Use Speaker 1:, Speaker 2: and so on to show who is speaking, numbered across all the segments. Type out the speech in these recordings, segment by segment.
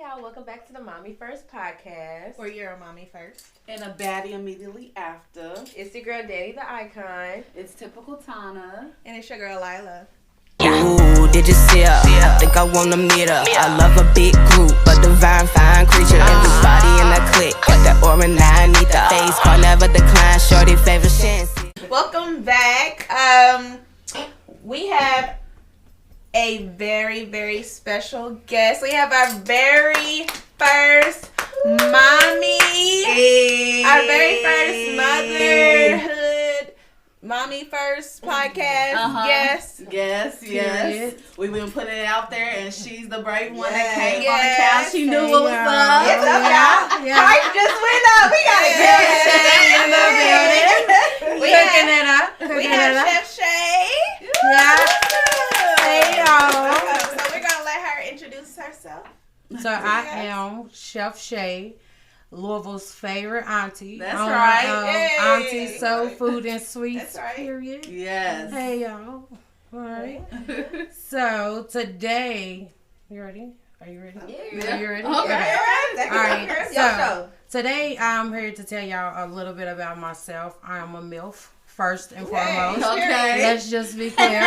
Speaker 1: y'all. Welcome back to the Mommy First podcast.
Speaker 2: Where you're a mommy first.
Speaker 3: And a baddie immediately after.
Speaker 1: It's your girl, Daddy the Icon.
Speaker 3: It's typical Tana.
Speaker 2: And it's your girl, Lila.
Speaker 4: Ooh, did you see her? I think I wanna meet her. I love a big group, a divine fine creature. Everybody in the clique, got that aura and I need the face part never decline. Shorty favorite chance.
Speaker 2: Welcome back. We have a very, very special guest. We have our very first mommy.
Speaker 3: Hey.
Speaker 2: Our very first motherhood. Mommy First podcast guest.
Speaker 3: Yes. We've been putting it out there, and she's the brave one that
Speaker 2: Yes.
Speaker 3: came on the couch. She knew what was up.
Speaker 2: It's up, y'all.
Speaker 1: Yeah.
Speaker 2: Price just went up. We got a
Speaker 1: Yes.
Speaker 2: We
Speaker 1: Cooking
Speaker 2: have,
Speaker 1: it up.
Speaker 2: we have Chef Shay.
Speaker 1: Yeah. Hey, y'all.
Speaker 2: So we're going to let her introduce herself.
Speaker 1: So I am Chef Shay, Louisville's favorite auntie.
Speaker 3: That's right.
Speaker 2: Hey.
Speaker 1: Auntie Soul Food and Sweets.
Speaker 2: That's right.
Speaker 1: Period.
Speaker 3: Yes.
Speaker 1: Hey, y'all. All right. So today, you ready? Are you ready?
Speaker 2: Yeah.
Speaker 1: Are you ready?
Speaker 3: Okay.
Speaker 1: All right.
Speaker 2: Your
Speaker 1: So
Speaker 2: show.
Speaker 1: today I'm here to tell y'all a little bit about myself. I am a MILF. First and
Speaker 2: Hey.
Speaker 1: foremost,
Speaker 3: Okay.
Speaker 1: let's just be clear.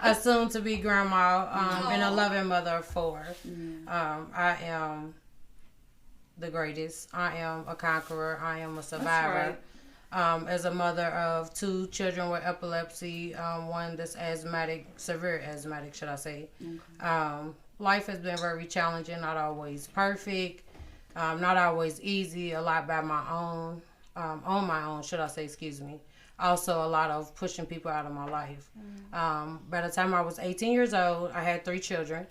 Speaker 1: A soon-to-be grandma and a loving mother of four. I am the greatest. I am a conqueror. I am a survivor. As a mother of two children with epilepsy, one that's asthmatic, severe asthmatic, should I say. Life has been very challenging, not always perfect, not always easy, a lot by my own, on my own, should I say, excuse me. Also, a lot of pushing people out of my life. By the time I was 18 years old, I had 3 children.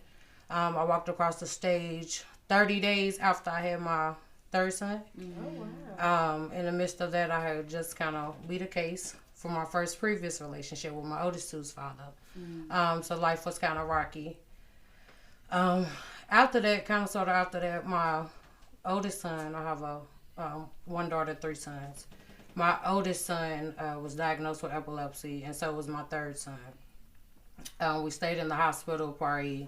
Speaker 1: I walked across the stage 30 days after I had my third son. In the midst of that, I had just kind of beat a case for my first previous relationship with my oldest two's father. So life was kind of rocky. After that, my oldest son, I have one daughter, 3 sons. My oldest son was diagnosed with epilepsy, and so was my third son. We stayed in the hospital probably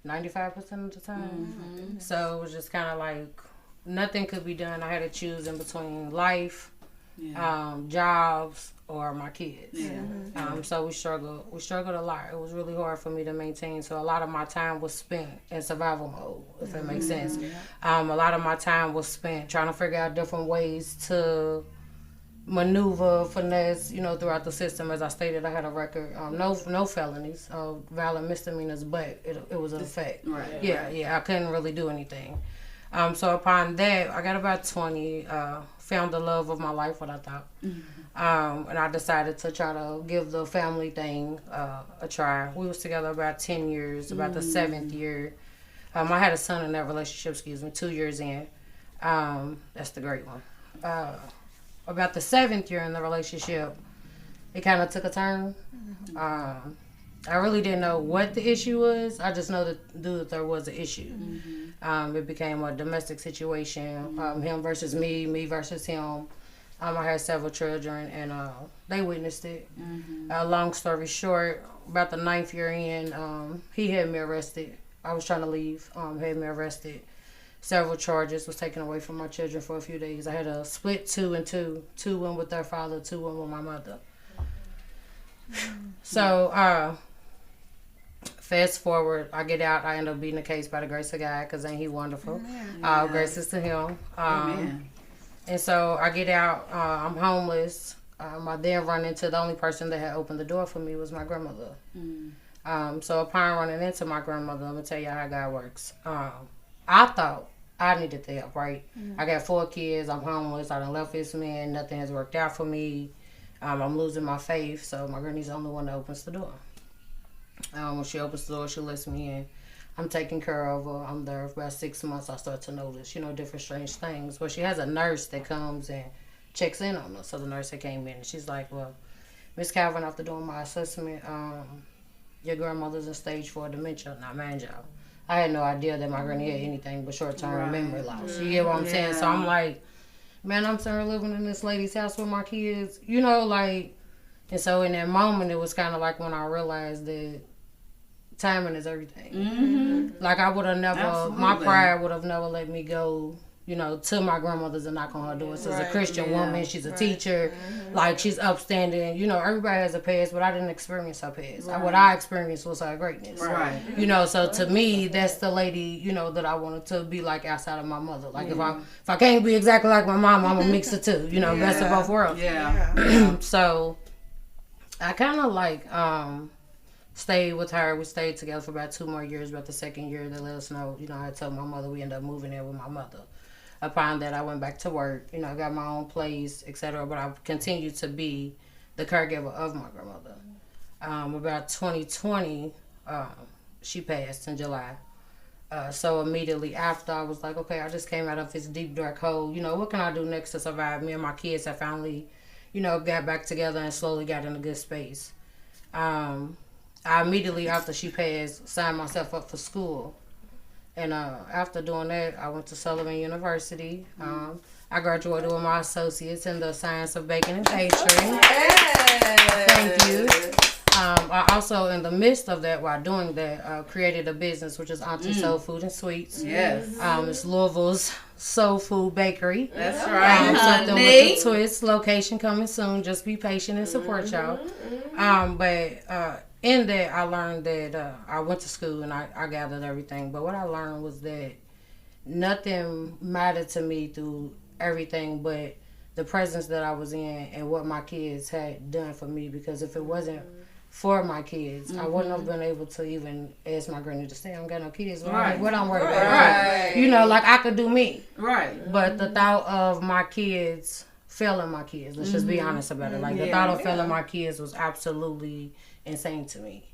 Speaker 1: 95% of the time. So it was just kind of like nothing could be done. I had to choose in between life, jobs, or my kids. So we struggled a lot. It was really hard for me to maintain. So a lot of my time was spent in survival mode, if it makes sense. A lot of my time was spent trying to figure out different ways to maneuver, finesse, throughout the system. As I stated, I had a record, no felonies, violent misdemeanors, but it was an effect.
Speaker 3: Right.
Speaker 1: Yeah, I couldn't really do anything. So upon that, I got about 20, found the love of my life, what I thought. And I decided to try to give the family thing a try. We was together about 10 years, about the 7th year. I had a son in that relationship, 2 years in. That's the great one. About the 7th year in the relationship, it kind of took a turn. I really didn't know what the issue was. I just knew that there was an issue. It became a domestic situation, him versus me, me versus him. I had several children, and they witnessed it. Long story short, about the 9th year in, he had me arrested. I was trying to leave, had me arrested. Several charges was taken away from my children for a few days. I had a split 2 and 2. 2 went with their father, 2 went with my mother. So, fast forward, I get out. I end up beating the case by the grace of God, because ain't he wonderful? Grace is to him. And so I get out. I'm homeless. I then run into the only person that had opened the door for me was my grandmother. So upon running into my grandmother, I'm going to tell you how God works. I thought I needed the help, right? I got 4 kids. I'm homeless. I done left this man. Nothing has worked out for me. I'm losing my faith. So my granny's the only one that opens the door. When she opens the door, she lets me in. I'm taking care of her. I'm there for about 6 months. I start to notice, different strange things. Well, she has a nurse that comes and checks in on her. So the nurse that came in, and she's like, well, Miss Calvin, after doing my assessment, your grandmother's in stage 4 dementia. Now, mind y'all, I had no idea that my granny had anything but short-term memory loss. You get what I'm saying? So I'm like, man, I'm sitting here living in this lady's house with my kids, and so in that moment, it was kind of like when I realized that timing is everything. Like I would have never, my pride would have never let me go, you know, to my grandmother's and knock on her door. She's a Christian woman. She's a teacher. Like, she's upstanding. You know, everybody has a past, but I didn't experience her past. What I experienced was her greatness. You know, so to me, that's the lady, you know, that I wanted to be like outside of my mother. Like, if I can't be exactly like my mom, I'm a mix of two. You know, best of both worlds. So, I kind of like stayed with her. We stayed together for about 2 more years. About the second year, they let us know, you know, I told my mother we ended up moving in with my mother. Upon that, I went back to work, you know, got my own place, etc. But I continued to be the caregiver of my grandmother. About 2020, she passed in July. So immediately after, I was like, okay, I just came out of this deep, dark hole. You know, what can I do next to survive? Me and my kids have finally, you know, got back together and slowly got in a good space. I immediately after she passed, signed myself up for school. And after doing that, I went to Sullivan University. I graduated with my associates in the science of baking and pastry. Thank you. I also, in the midst of that, while doing that, created a business, which is Auntie Soul Food and Sweets. It's Louisville's soul food bakery.
Speaker 3: That's right.
Speaker 1: Something with a twist. Location coming soon. Just be patient and support y'all. But in that, I learned that I went to school and I gathered everything. But what I learned was that nothing mattered to me through everything but the presence that I was in and what my kids had done for me. Because if it wasn't for my kids, I wouldn't have been able to even ask my granny to stay. I don't got no kids. What I'm worried about? You know, like I could do me. But the thought of my kids failing my kids, let's just be honest about it. Like the thought of failing my kids was absolutely insane to me.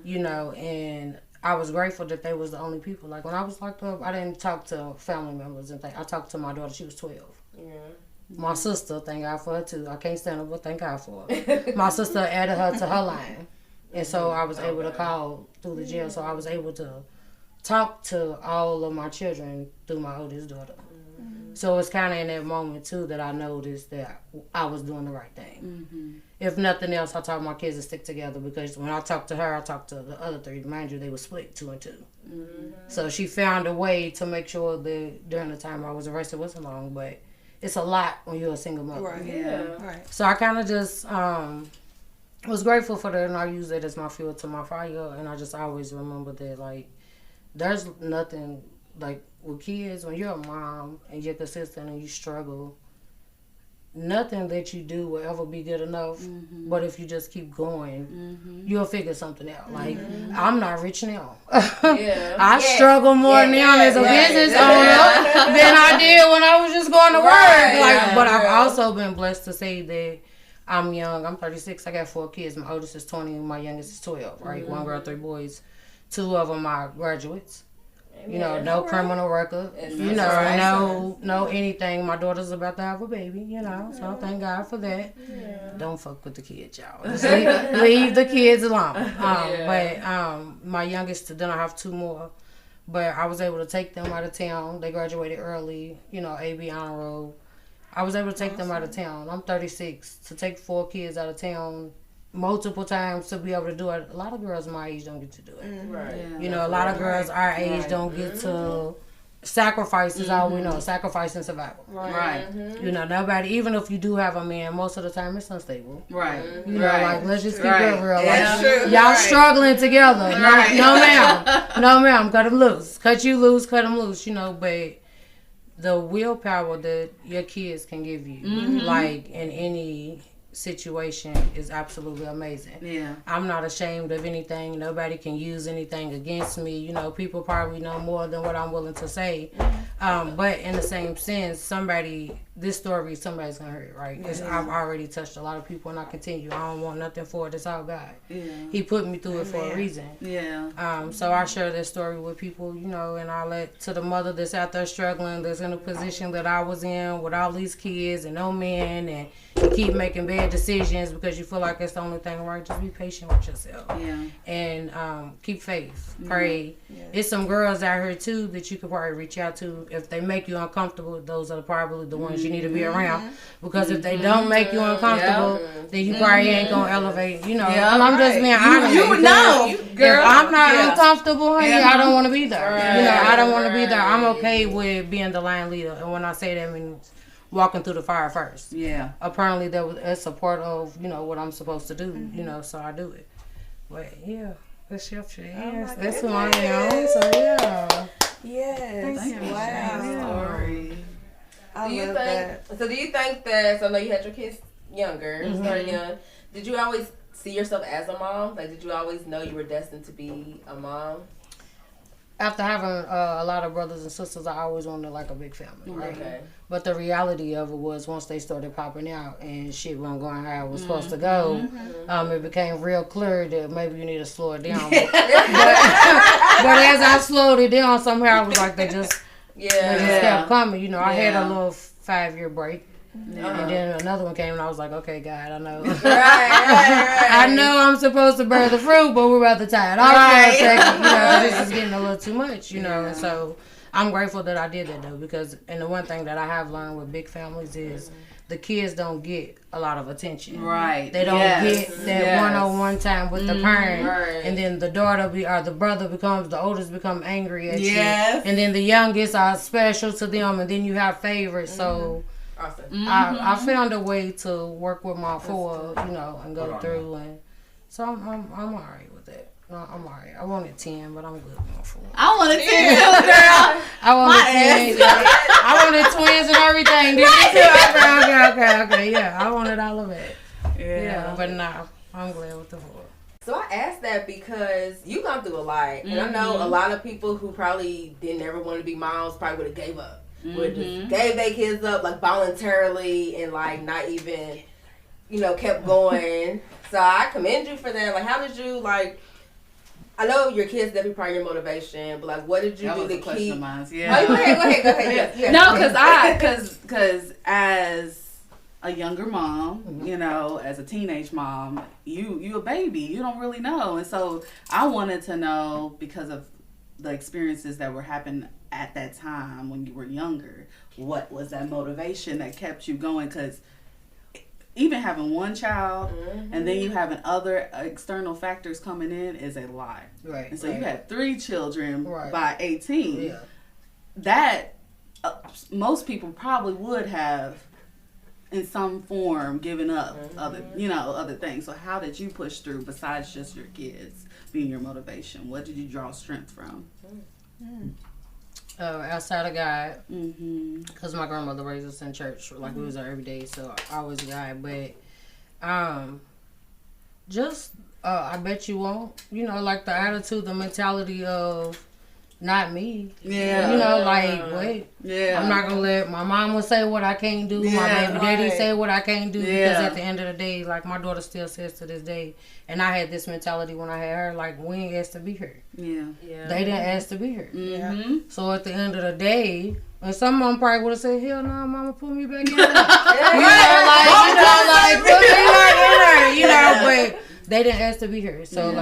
Speaker 1: You know, and I was grateful that they was the only people. Like when I was locked up, I didn't talk to family members and things. I talked to my daughter. She was 12. My sister, thank God for her too. I can't stand her, but thank God for her. My sister added her to her line. And so I was able to call through the jail. So I was able to talk to all of my children through my oldest daughter. So it's kind of in that moment too that I noticed that I was doing the right thing. If nothing else, I taught my kids to stick together because when I talked to her, I talked to the other 3. Mind you, they were split 2 and 2. So she found a way to make sure that during the time I was arrested wasn't long, but it's a lot when you're a single mother. So I kind of just was grateful for that, and I use it as my fuel to my fire. And I just always remember that, like, there's nothing, like, with kids, when you're a mom and you're consistent and you struggle, nothing that you do will ever be good enough. But if you just keep going, you'll figure something out. Like, I'm not rich now. I struggle more now as a business owner than I did when I was just going to work. But I've also been blessed to say that I'm young. I'm 36. I got 4 kids. My oldest is 20. My youngest is 12. Right, 1 girl, 3 boys. 2 of them are graduates. You know, no criminal record. You know, no anything. My daughter's about to have a baby, you know, so thank God for that. Don't fuck with the kids, y'all. Just leave the kids alone. But my youngest, then I have 2 more. But I was able to take them out of town. They graduated early, you know, AB honor roll. I was able to take them out of town. I'm 36. To take 4 kids out of town multiple times to be able to do it. A lot of girls my age don't get to do it. You know, a lot of girls our age don't get to sacrifice is all we know. Sacrifice and survival. You know, nobody, even if you do have a man, most of the time it's unstable. You know, like, let's just keep it real. Like, y'all struggling together. No ma'am. Cut them loose. Cut you loose, cut them loose, you know, but the willpower that your kids can give you, like, in any situation is absolutely amazing. I'm not ashamed of anything. Nobody can use anything against me. You know, people probably know more than what I'm willing to say. But in the same sense, this story, somebody's gonna hear it, right? I've already touched a lot of people and I continue. I don't want nothing for it. It's all God. He put me through it for a reason. So I share this story with people, you know, and I let to the mother that's out there struggling, that's in a position that I was in with all these kids and no man, and you keep making bad decisions because you feel like it's the only thing right. Just be patient with yourself. And keep faith. Pray. It's some girls out here too that you could probably reach out to. If they make you uncomfortable, those are probably the ones you need to be around. Because if they don't make you uncomfortable, then you probably ain't gonna elevate. You know, and I'm just being honest.
Speaker 3: You know, girl.
Speaker 1: If I'm not uncomfortable, honey, I don't want to be there. Right. You know, I don't want to be there. I'm okay with being the line leader, and when I say that, I mean walking through the fire first. Yeah. Apparently, that was a support of what I'm supposed to do. You know, so I do it. But yeah, that's Chef Shay. Yes, that's who I am. So yeah.
Speaker 2: Yes.
Speaker 1: Thank you.
Speaker 2: Wow.
Speaker 3: Story.
Speaker 2: I
Speaker 5: do you
Speaker 2: love
Speaker 5: think?
Speaker 2: that.
Speaker 5: So do you think that? So I know you had your kids younger, started young. Did you always see yourself as a mom? Like, did you always know you were destined to be a mom?
Speaker 1: After having a lot of brothers and sisters, I always wanted like a big family, right? Okay. But the reality of it was once they started popping out and shit wasn't going how it was supposed to go, it became real clear that maybe you need to slow it down. but as I slowed it down, somehow I was like, they just kept coming. You know, I had a little 5-year break. And then another one came and I was like, okay, God, I know. right. I know I'm supposed to bear the fruit, but we're about to tie it off for a second. You know, this is getting a little too much, you know. And so I'm grateful that I did that, though, because, and the one thing that I have learned with big families is the kids don't get a lot of attention. Right. They don't get that one-on-one time with the parent. Right. And then the daughter or the brother the oldest become angry at you. And then the youngest are special to them, and then you have favorites. So I found a way to work with my 4, and go through, and so I'm all right with that. I'm all right. I wanted 10, but I'm good with my 4.
Speaker 3: I wanted 10 too, girl.
Speaker 1: I wanted 10. I wanted twins and everything. Okay. Yeah, I wanted all of it. Yeah, but nah, I'm glad with the 4.
Speaker 5: So I asked that because you've gone through a lot, and I know a lot of people who probably didn't ever want to be moms probably would have gave up. Would just gave their kids up like voluntarily and like not even, kept going. So I commend you for that. Like, how did you I know your kids definitely part of your motivation, but like, what did you do to keep? Yeah. Oh, go ahead. Yeah.
Speaker 3: No, because as a younger mom, as a teenage mom, you a baby, you don't really know, and so I wanted to know because of the experiences that were happening at that time when you were younger, what was that motivation that kept you going? Because even having one child and then you having other external factors coming in is a lot. Right. And so you had 3 children by 18. Yeah. That most people probably would have in some form given up other things. So how did you push through besides just your kids being your motivation? What did you draw strength from?
Speaker 1: Outside of God, because my grandmother raised us in church, like we was there every day, so I was God. But I bet you won't. Like the attitude, the mentality of not me. Yeah. Wait. Yeah. I'm not gonna let my mama say what I can't do. Yeah, my baby daddy say what I can't do. Yeah. Because at the end of the day, like my daughter still says to this day, and I had this mentality when I had her, like we ain't asked to be here. Yeah. They didn't ask to be here. Yeah. So at the end of the day, and some of them probably would have said, hell no, mama, put me back in there. Put me back in there, but they didn't ask to be here. So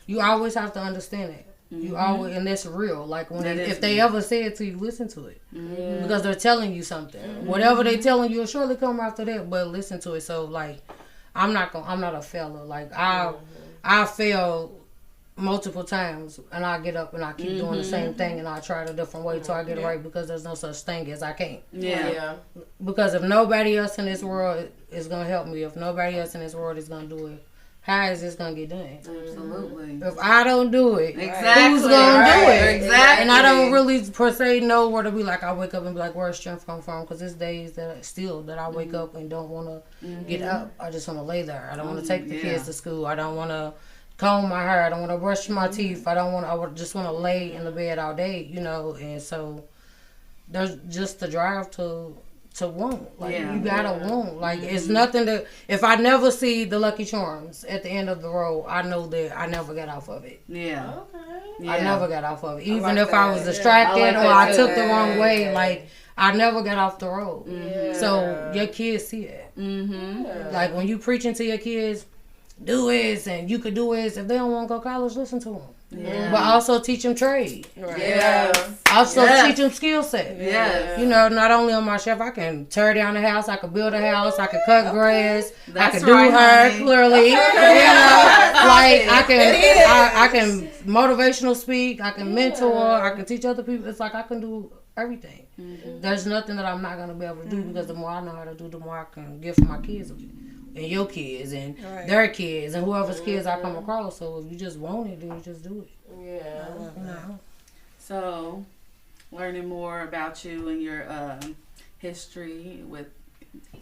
Speaker 1: you always have to understand it. You always, and that's real. Like if they ever say it to you, listen to it because they're telling you something. Whatever they telling you will surely come after that. But listen to it. So like, I'm not a failure. Like I fail multiple times, and I get up and I keep doing the same thing, and I try it a different way till I get it right because there's no such thing as I can't. Yeah. Because if nobody else in this world is gonna help me, if nobody else in this world is gonna do it, how is this gonna get done? Absolutely. If I don't do it, who's gonna do it? Exactly. And I don't really per se know where to be. Like I wake up and be like, "Where's strength come from?" Because there's days that I wake up and don't want to get up. I just want to lay there. I don't want to take the kids to school. I don't want to comb my hair. I don't want to brush my teeth. I just want to lay in the bed all day. And so there's just the drive to want. Like you gotta want. Like it's nothing that if I never see the Lucky Charms at the end of the road, I know that I never got off of it. Yeah. Okay. Yeah. I never got off of it. Even if I was distracted or I took the wrong way, like I never got off the road. Yeah. So your kids see it. Like when you preaching to your kids, do this and you could do this. If they don't want to go to college, listen to them. but also teach them trade.
Speaker 2: Right.
Speaker 5: Yeah.
Speaker 1: Also
Speaker 3: Yes.
Speaker 1: teach them skill set.
Speaker 3: Yes.
Speaker 1: You know, not only on my chef, I can tear down the house, I can build a house, I can cut grass,
Speaker 3: That's
Speaker 1: I can do
Speaker 3: right,
Speaker 1: hair
Speaker 3: honey.
Speaker 1: clearly. You know, like I can motivational speak, I can mentor, I can teach other people. It's like I can do everything. There's nothing that I'm not gonna be able to do because the more I know how to do, the more I can give for my kids and your kids and their kids and whoever's kids I come across. So if you just want it, then you just do it.
Speaker 5: Yeah.
Speaker 1: You know?
Speaker 3: So, learning more about you and your history with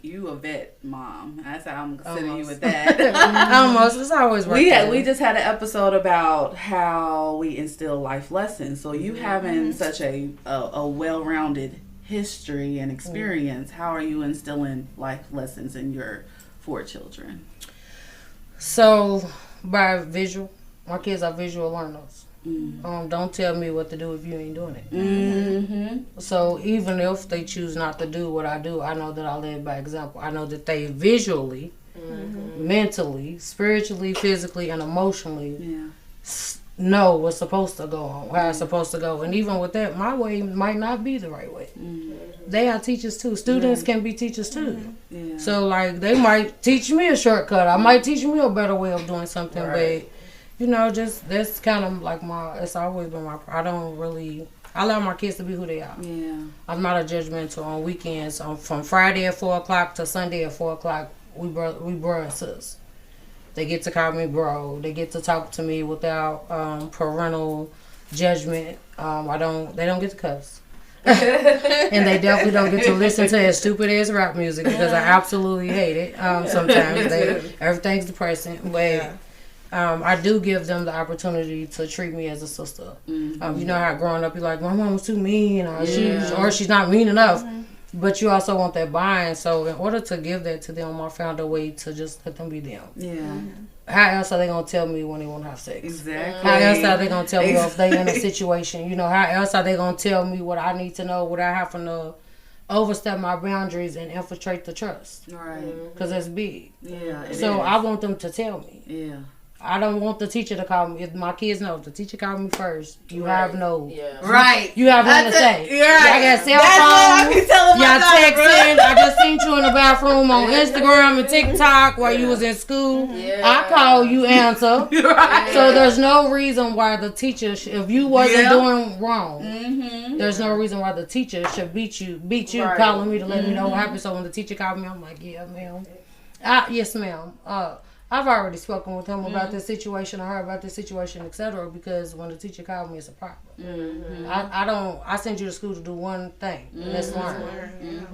Speaker 3: you, a vet mom. That's how I'm considering you with that.
Speaker 1: Almost. It's always worth it.
Speaker 3: We just had an episode about how we instill life lessons. So you having such a well-rounded history and experience, how are you instilling life lessons in your 4 children?
Speaker 1: So, by visual. My kids are visual learners. Don't tell me what to do if you ain't doing it.
Speaker 3: Mm-hmm.
Speaker 1: So even if they choose not to do what I do, I know that I live by example. I know that they visually, mentally, spiritually, physically, and emotionally know what's supposed to go on, how it's supposed to go. And even with that, my way might not be the right way. They are teachers too. Students can be teachers too.
Speaker 3: Yeah.
Speaker 1: So like they might teach me a shortcut. I might teach me a better way of doing something, but you know, just that's kind of like it's always been I allow my kids to be who they are.
Speaker 3: Yeah.
Speaker 1: I'm not a judgmental on weekends. From Friday at 4 o'clock to Sunday at 4 o'clock, we bro and sis. They get to call me bro. They get to talk to me without parental judgment. They don't get to cuss. And they definitely don't get to listen to that stupid ass rap music because I absolutely hate it. Sometimes everything's depressing, but I do give them the opportunity to treat me as a sister. You know how growing up you're like, my mom was too mean, or she's not mean enough. But you also want that bind. So in order to give that to them, I found a way to just let them be them.
Speaker 3: Yeah.
Speaker 1: How else are they gonna tell me when they want to have sex?
Speaker 3: Exactly.
Speaker 1: How else are they gonna tell me if they in a situation? You know, how else are they gonna tell me what I need to know without having to overstep my boundaries and infiltrate the trust?
Speaker 3: Right.
Speaker 1: Because that's big.
Speaker 3: Yeah.
Speaker 1: So I want them to tell me.
Speaker 3: Yeah.
Speaker 1: I don't want the teacher to call me. If my kids know, if the teacher called me first, you have no.
Speaker 5: Yeah.
Speaker 3: Right.
Speaker 1: You have nothing to say.
Speaker 3: You're right.
Speaker 1: I got cell
Speaker 3: That's
Speaker 1: phone.
Speaker 3: what I be telling my
Speaker 1: Y'all
Speaker 3: daughter,
Speaker 1: texting. I just seen you in the bathroom on Instagram and TikTok while you was in school.
Speaker 5: Yeah.
Speaker 1: I call, you answer.
Speaker 3: Right.
Speaker 1: So there's no reason why the teacher, if you wasn't doing wrong, there's no reason why the teacher should beat you, calling me to let me know what happened. So when the teacher called me, I'm like, yeah, ma'am. Yes, ma'am. I've already spoken with him about this situation, I heard about this situation, etc. Because when the teacher called me, it's a problem. I send you to school to do one thing, and that's learn.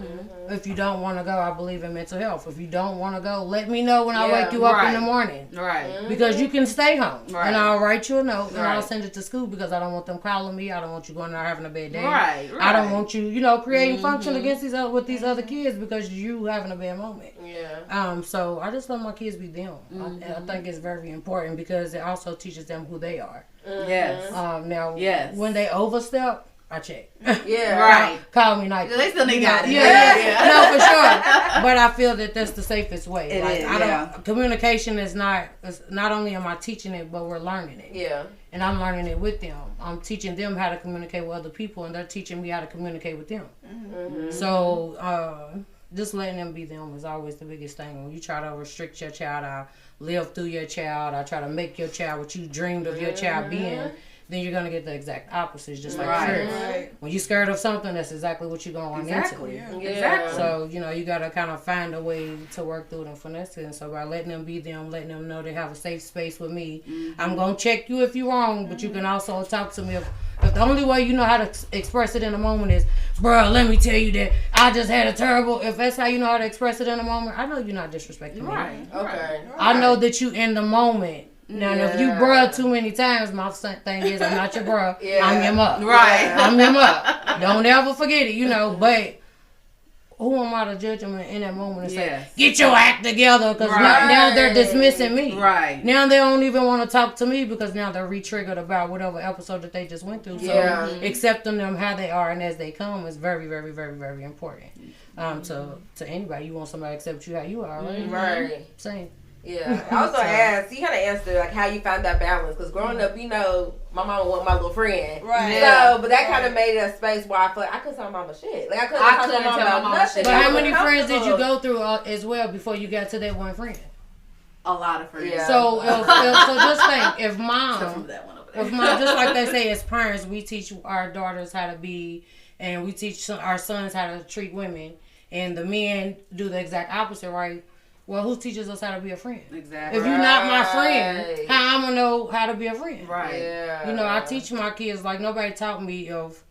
Speaker 1: If you don't want to go, I believe in mental health. If you don't want to go, let me know when I wake you up in the morning.
Speaker 3: Right.
Speaker 1: Because you can stay home.
Speaker 3: Right.
Speaker 1: And I'll write you a note, and I'll send it to school because I don't want them calling me. I don't want you going there having a bad day.
Speaker 3: Right.
Speaker 1: I don't want you, creating function against with these other kids because you having a bad moment.
Speaker 5: Yeah.
Speaker 1: So I just let my kids be them. I think it's very important because it also teaches them who they are.
Speaker 3: Yes.
Speaker 1: Now, when they overstep, I check.
Speaker 5: Yeah.
Speaker 3: Right.
Speaker 1: Call me night.
Speaker 3: They still need got it.
Speaker 1: Yeah. No, for sure. But I feel that that's the safest way.
Speaker 3: It is,
Speaker 1: Communication is not only am I teaching it, but we're learning it.
Speaker 5: Yeah.
Speaker 1: And I'm learning it with them. I'm teaching them how to communicate with other people, and they're teaching me how to communicate with them. So, just letting them be them is always the biggest thing. When you try to restrict your child, I live through your child, I try to make your child what you dreamed of your child being, then you're going to get the exact opposite, just like church.
Speaker 2: Right.
Speaker 1: When you're scared of something, that's exactly what you're going to run into.
Speaker 5: Yeah.
Speaker 3: Exactly.
Speaker 1: So, you got to kind of find a way to work through it and finesse it. And so by letting them be them, letting them know they have a safe space with me, I'm going to check you if you're wrong, but you can also talk to me if the only way you know how to express it in a moment is, bruh, let me tell you that I just had a terrible, if that's how you know how to express it in a moment, I know you're not disrespecting me.
Speaker 3: Right.
Speaker 5: Okay.
Speaker 1: I know that you in the moment. Now, if you bruh too many times, my thing is, I'm not your bruh. I'm your mother.
Speaker 3: Right.
Speaker 1: I'm your mother. Don't ever forget it, but who am I to judge them in that moment and say, get your act together? Because now they're dismissing me. Right. Now they don't even want to talk to me because now they're re-triggered about whatever episode that they just went through. So accepting them how they are and as they come is very, very, very, very important. To anybody, you want somebody to accept you how you are, right?
Speaker 5: Right.
Speaker 1: Same.
Speaker 5: Yeah. I also asked, you kind of answered like how you found that balance. Because growing up, you know, my mama wasn't my little friend.
Speaker 2: Right.
Speaker 5: So, but that kind of made it a space where I feel like I couldn't tell my mama shit. Like I couldn't talk to my mama about nothing.
Speaker 1: But how many friends did you go through as well before you got to that one friend?
Speaker 3: A lot of friends.
Speaker 5: Yeah.
Speaker 1: So, so just think, if mom,
Speaker 3: that one over there.
Speaker 1: just like they say, as parents, we teach our daughters how to be, and we teach our sons how to treat women, and the men do the exact opposite, right? Well, who teaches us how to be a friend?
Speaker 3: Exactly.
Speaker 1: If you're not my friend, how I'm gonna know how to be a friend?
Speaker 3: Right.
Speaker 5: Yeah.
Speaker 1: You know, I teach my kids, like, nobody taught me if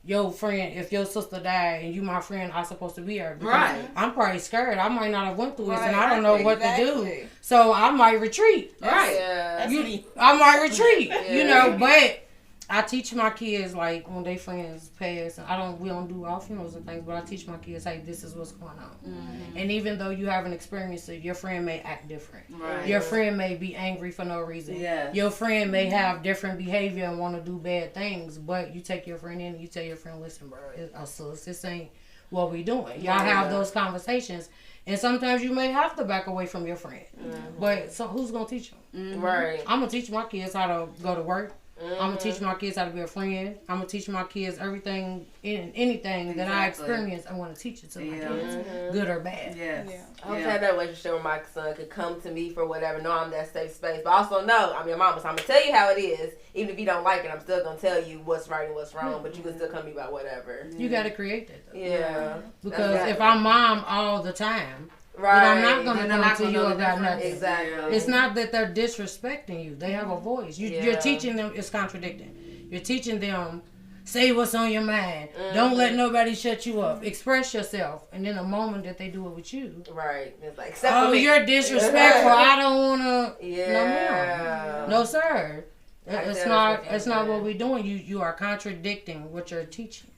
Speaker 1: your friend, if your sister died and you my friend, I'm supposed to be her.
Speaker 3: Right.
Speaker 1: I'm probably scared. I might not have went through this, and I
Speaker 2: Right,
Speaker 1: don't know what to do.
Speaker 2: exactly.
Speaker 1: So I might retreat.
Speaker 3: Right.
Speaker 5: Yeah.
Speaker 1: I might retreat. You know,
Speaker 5: Yeah.
Speaker 1: but I teach my kids, like, when they friends pass, and we don't do all funerals and things, but I teach my kids, hey, this is what's going on.
Speaker 3: Mm-hmm.
Speaker 1: And even though you haven't experienced it, your friend may act different.
Speaker 3: Right.
Speaker 1: Your friend may be angry for no reason.
Speaker 3: Yes.
Speaker 1: Your friend may have different behavior and want to do bad things, but you take your friend in and you tell your friend, listen, bro, this ain't what we doing. Y'all have those conversations, and sometimes you may have to back away from your friend. But so who's going to teach them?
Speaker 5: Right.
Speaker 1: I'm going to teach my kids how to go to work. I'm going to teach my kids how to be a friend. I'm going to teach my kids everything, anything that I experience. I want to teach it to my kids, good or bad.
Speaker 3: Yes.
Speaker 5: I hope to have that relationship where my son could come to me for whatever, know I'm that safe space. But also know, I'm your mama, so I'm going to tell you how it is. Even if you don't like it, I'm still going to tell you what's right and what's wrong. But you can still come to me about whatever.
Speaker 1: You got to create that, though.
Speaker 5: Yeah.
Speaker 1: Because if I'm mom all the time,
Speaker 5: Right.
Speaker 1: then I'm not going to
Speaker 3: Then they're
Speaker 1: come
Speaker 3: not
Speaker 1: to
Speaker 3: gonna
Speaker 1: you
Speaker 3: know the
Speaker 1: about
Speaker 3: difference.
Speaker 1: nothing.
Speaker 5: Exactly.
Speaker 1: It's not that they're disrespecting you. They have a voice. You're teaching them. It's contradicting. You're teaching them, say what's on your mind. Don't let nobody shut you up. Express yourself. And then the moment that they do it with you,
Speaker 5: Right. It's like,
Speaker 1: oh, you're disrespectful. I don't want to.
Speaker 5: Yeah.
Speaker 1: No more. No, sir. It's
Speaker 5: not
Speaker 1: not what we're doing. You are contradicting what you're teaching.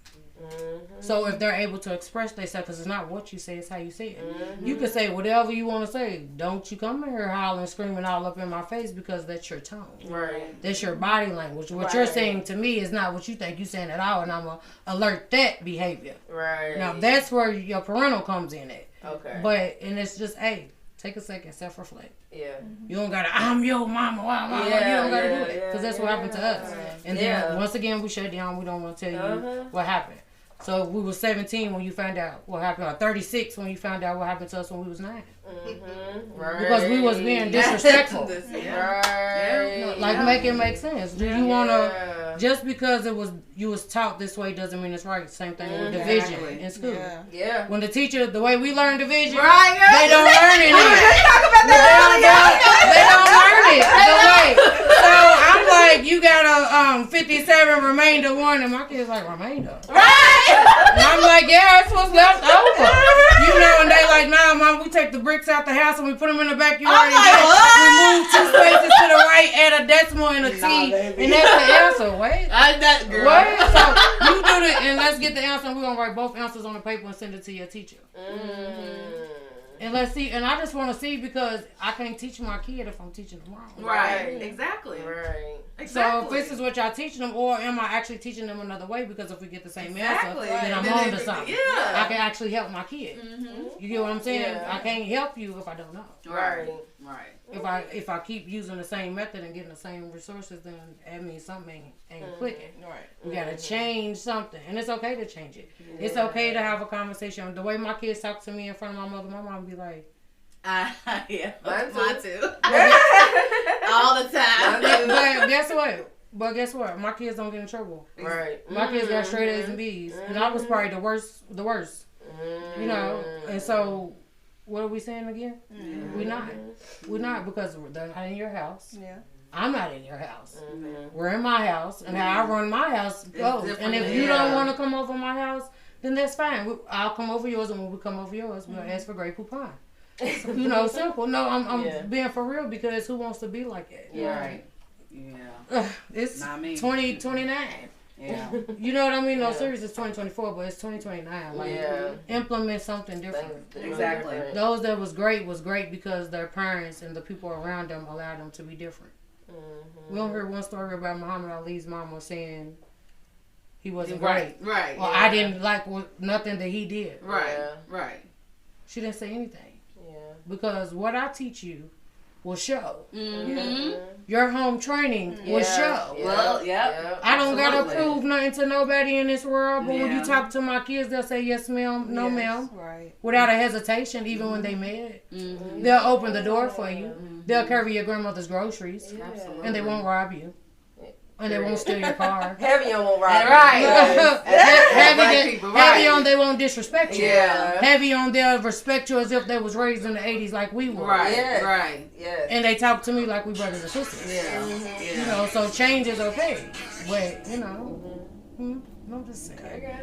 Speaker 1: So if they're able to express themselves, because it's not what you say, it's how you say it. You can say whatever you want to say. Don't you come in here howling, screaming all up in my face, because that's your tone.
Speaker 5: Right.
Speaker 1: That's your body language. What you're saying to me is not what you think you're saying at all, and I'm going to alert that behavior.
Speaker 5: Right.
Speaker 1: Now, that's where your parental comes in at.
Speaker 5: Okay.
Speaker 1: And it's just, hey, take a second, self-reflect.
Speaker 5: Yeah.
Speaker 1: You don't gotta, I'm your mama, why, you don't gotta do it. Because that's what happened to us. And then, once again, we shut down. We don't want to tell you what happened. So we were 17 when you found out what happened, or 36 when you found out what happened to us when we was 9.
Speaker 5: Right.
Speaker 1: Because we was being disrespectful.
Speaker 5: Right.
Speaker 1: Like, make it make sense. Do you want to, just because you was taught this way doesn't mean it's right. Same thing with division in school.
Speaker 5: Yeah.
Speaker 1: When the teacher, the way we learn division,
Speaker 3: Right.
Speaker 1: they don't learn it. They don't learn it the way. So I'm like, you got a 57 remainder 1, and my kid's like, remainder?
Speaker 5: Right.
Speaker 1: And I'm like, yeah, that's what's left over. You know, and they like, nah, mom, we take the bricks out the house and we put them in the backyard. We move 2 spaces to the right, add a decimal and a T, and that's the answer. Wait. Wait. So you do it, and let's get the answer, and we're going to write both answers on the paper and send it to your teacher. And let's see, and I just want to see, because I can't teach my kid if I'm teaching them wrong.
Speaker 3: Right. Exactly.
Speaker 5: Right.
Speaker 1: So if this is what y'all teaching them, or am I actually teaching them another way? Because if we get the same answer, then I'm on to something.
Speaker 3: Yeah.
Speaker 1: I can actually help my kid. You get what I'm saying?
Speaker 5: Yeah.
Speaker 1: I can't help you if I don't know.
Speaker 5: Right.
Speaker 3: Right.
Speaker 1: If I keep using the same method and getting the same resources, then that means something ain't clicking.
Speaker 2: Right.
Speaker 1: We gotta change something, and it's okay to change it. It's okay to have a conversation. The way my kids talk to me in front of my mom be like,
Speaker 3: Yeah.
Speaker 5: Mine
Speaker 3: too. All the time.
Speaker 1: But guess what? My kids don't get in trouble.
Speaker 5: Right.
Speaker 1: My kids got straight A's and B's, and I was probably the worst. You know, and so what are we saying again? We're not, because they're not in your house.
Speaker 2: Yeah.
Speaker 1: I'm not in your house. We're in my house, and how I run my house goes. And if you don't want to come over my house, then that's fine. I'll come over yours, and when we come over yours, we'll ask for Grey Poupon. You know, simple. No, I'm being for real, because who wants to be like that?
Speaker 5: Yeah.
Speaker 3: Right. Yeah.
Speaker 1: It's
Speaker 3: Not me.
Speaker 1: 2029.
Speaker 3: Yeah.
Speaker 1: You know what I mean? No, seriously, it's 2024, but it's 2029. Like, implement something different.
Speaker 3: Exactly.
Speaker 1: Those that was great because their parents and the people around them allowed them to be different. We don't hear one story about Muhammad Ali's mama saying he wasn't great.
Speaker 3: Right.
Speaker 1: Or I didn't like nothing that he did.
Speaker 3: Right. Right.
Speaker 1: She didn't say anything.
Speaker 5: Yeah.
Speaker 1: Because what I teach you will show.
Speaker 3: Mm-hmm.
Speaker 1: Your home training will show.
Speaker 3: Well, yep.
Speaker 1: I don't gotta
Speaker 3: Absolutely.
Speaker 1: prove nothing to nobody in this world, but when
Speaker 3: Yeah.
Speaker 1: you talk to my kids, they'll say yes, ma'am, no, ma'am,
Speaker 2: Right.
Speaker 1: without a hesitation. Even when they mad, they'll open the door for you. They'll carry your grandmother's groceries,
Speaker 3: Absolutely.
Speaker 1: and they won't rob you, and they won't steal your car.
Speaker 5: Heavy on won't ride.
Speaker 1: Heavy on they won't disrespect you.
Speaker 5: Yeah.
Speaker 1: Heavy on they'll respect you as if they was raised in the 80s like we were.
Speaker 3: Right,
Speaker 5: Yes.
Speaker 3: right.
Speaker 5: Yes.
Speaker 1: And they talk to me like we brothers and sisters.
Speaker 3: Yeah.
Speaker 1: You know, so change is okay. But, you know, I'm just saying.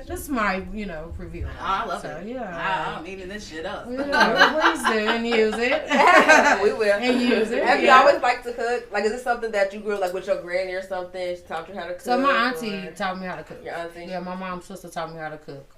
Speaker 1: This is my, review.
Speaker 3: I love
Speaker 1: So,
Speaker 3: it.
Speaker 1: yeah.
Speaker 3: I'm eating this shit up.
Speaker 1: Yeah, please do and use it.
Speaker 5: We will.
Speaker 1: And use it.
Speaker 5: Have you
Speaker 1: yeah.
Speaker 5: always liked to cook? Like, is this something that you grew up like with your granny or something? She taught you how to cook?
Speaker 1: So my auntie
Speaker 5: or-
Speaker 1: taught me how to cook.
Speaker 5: Your auntie?
Speaker 1: Yeah, my mom's sister taught me how to cook.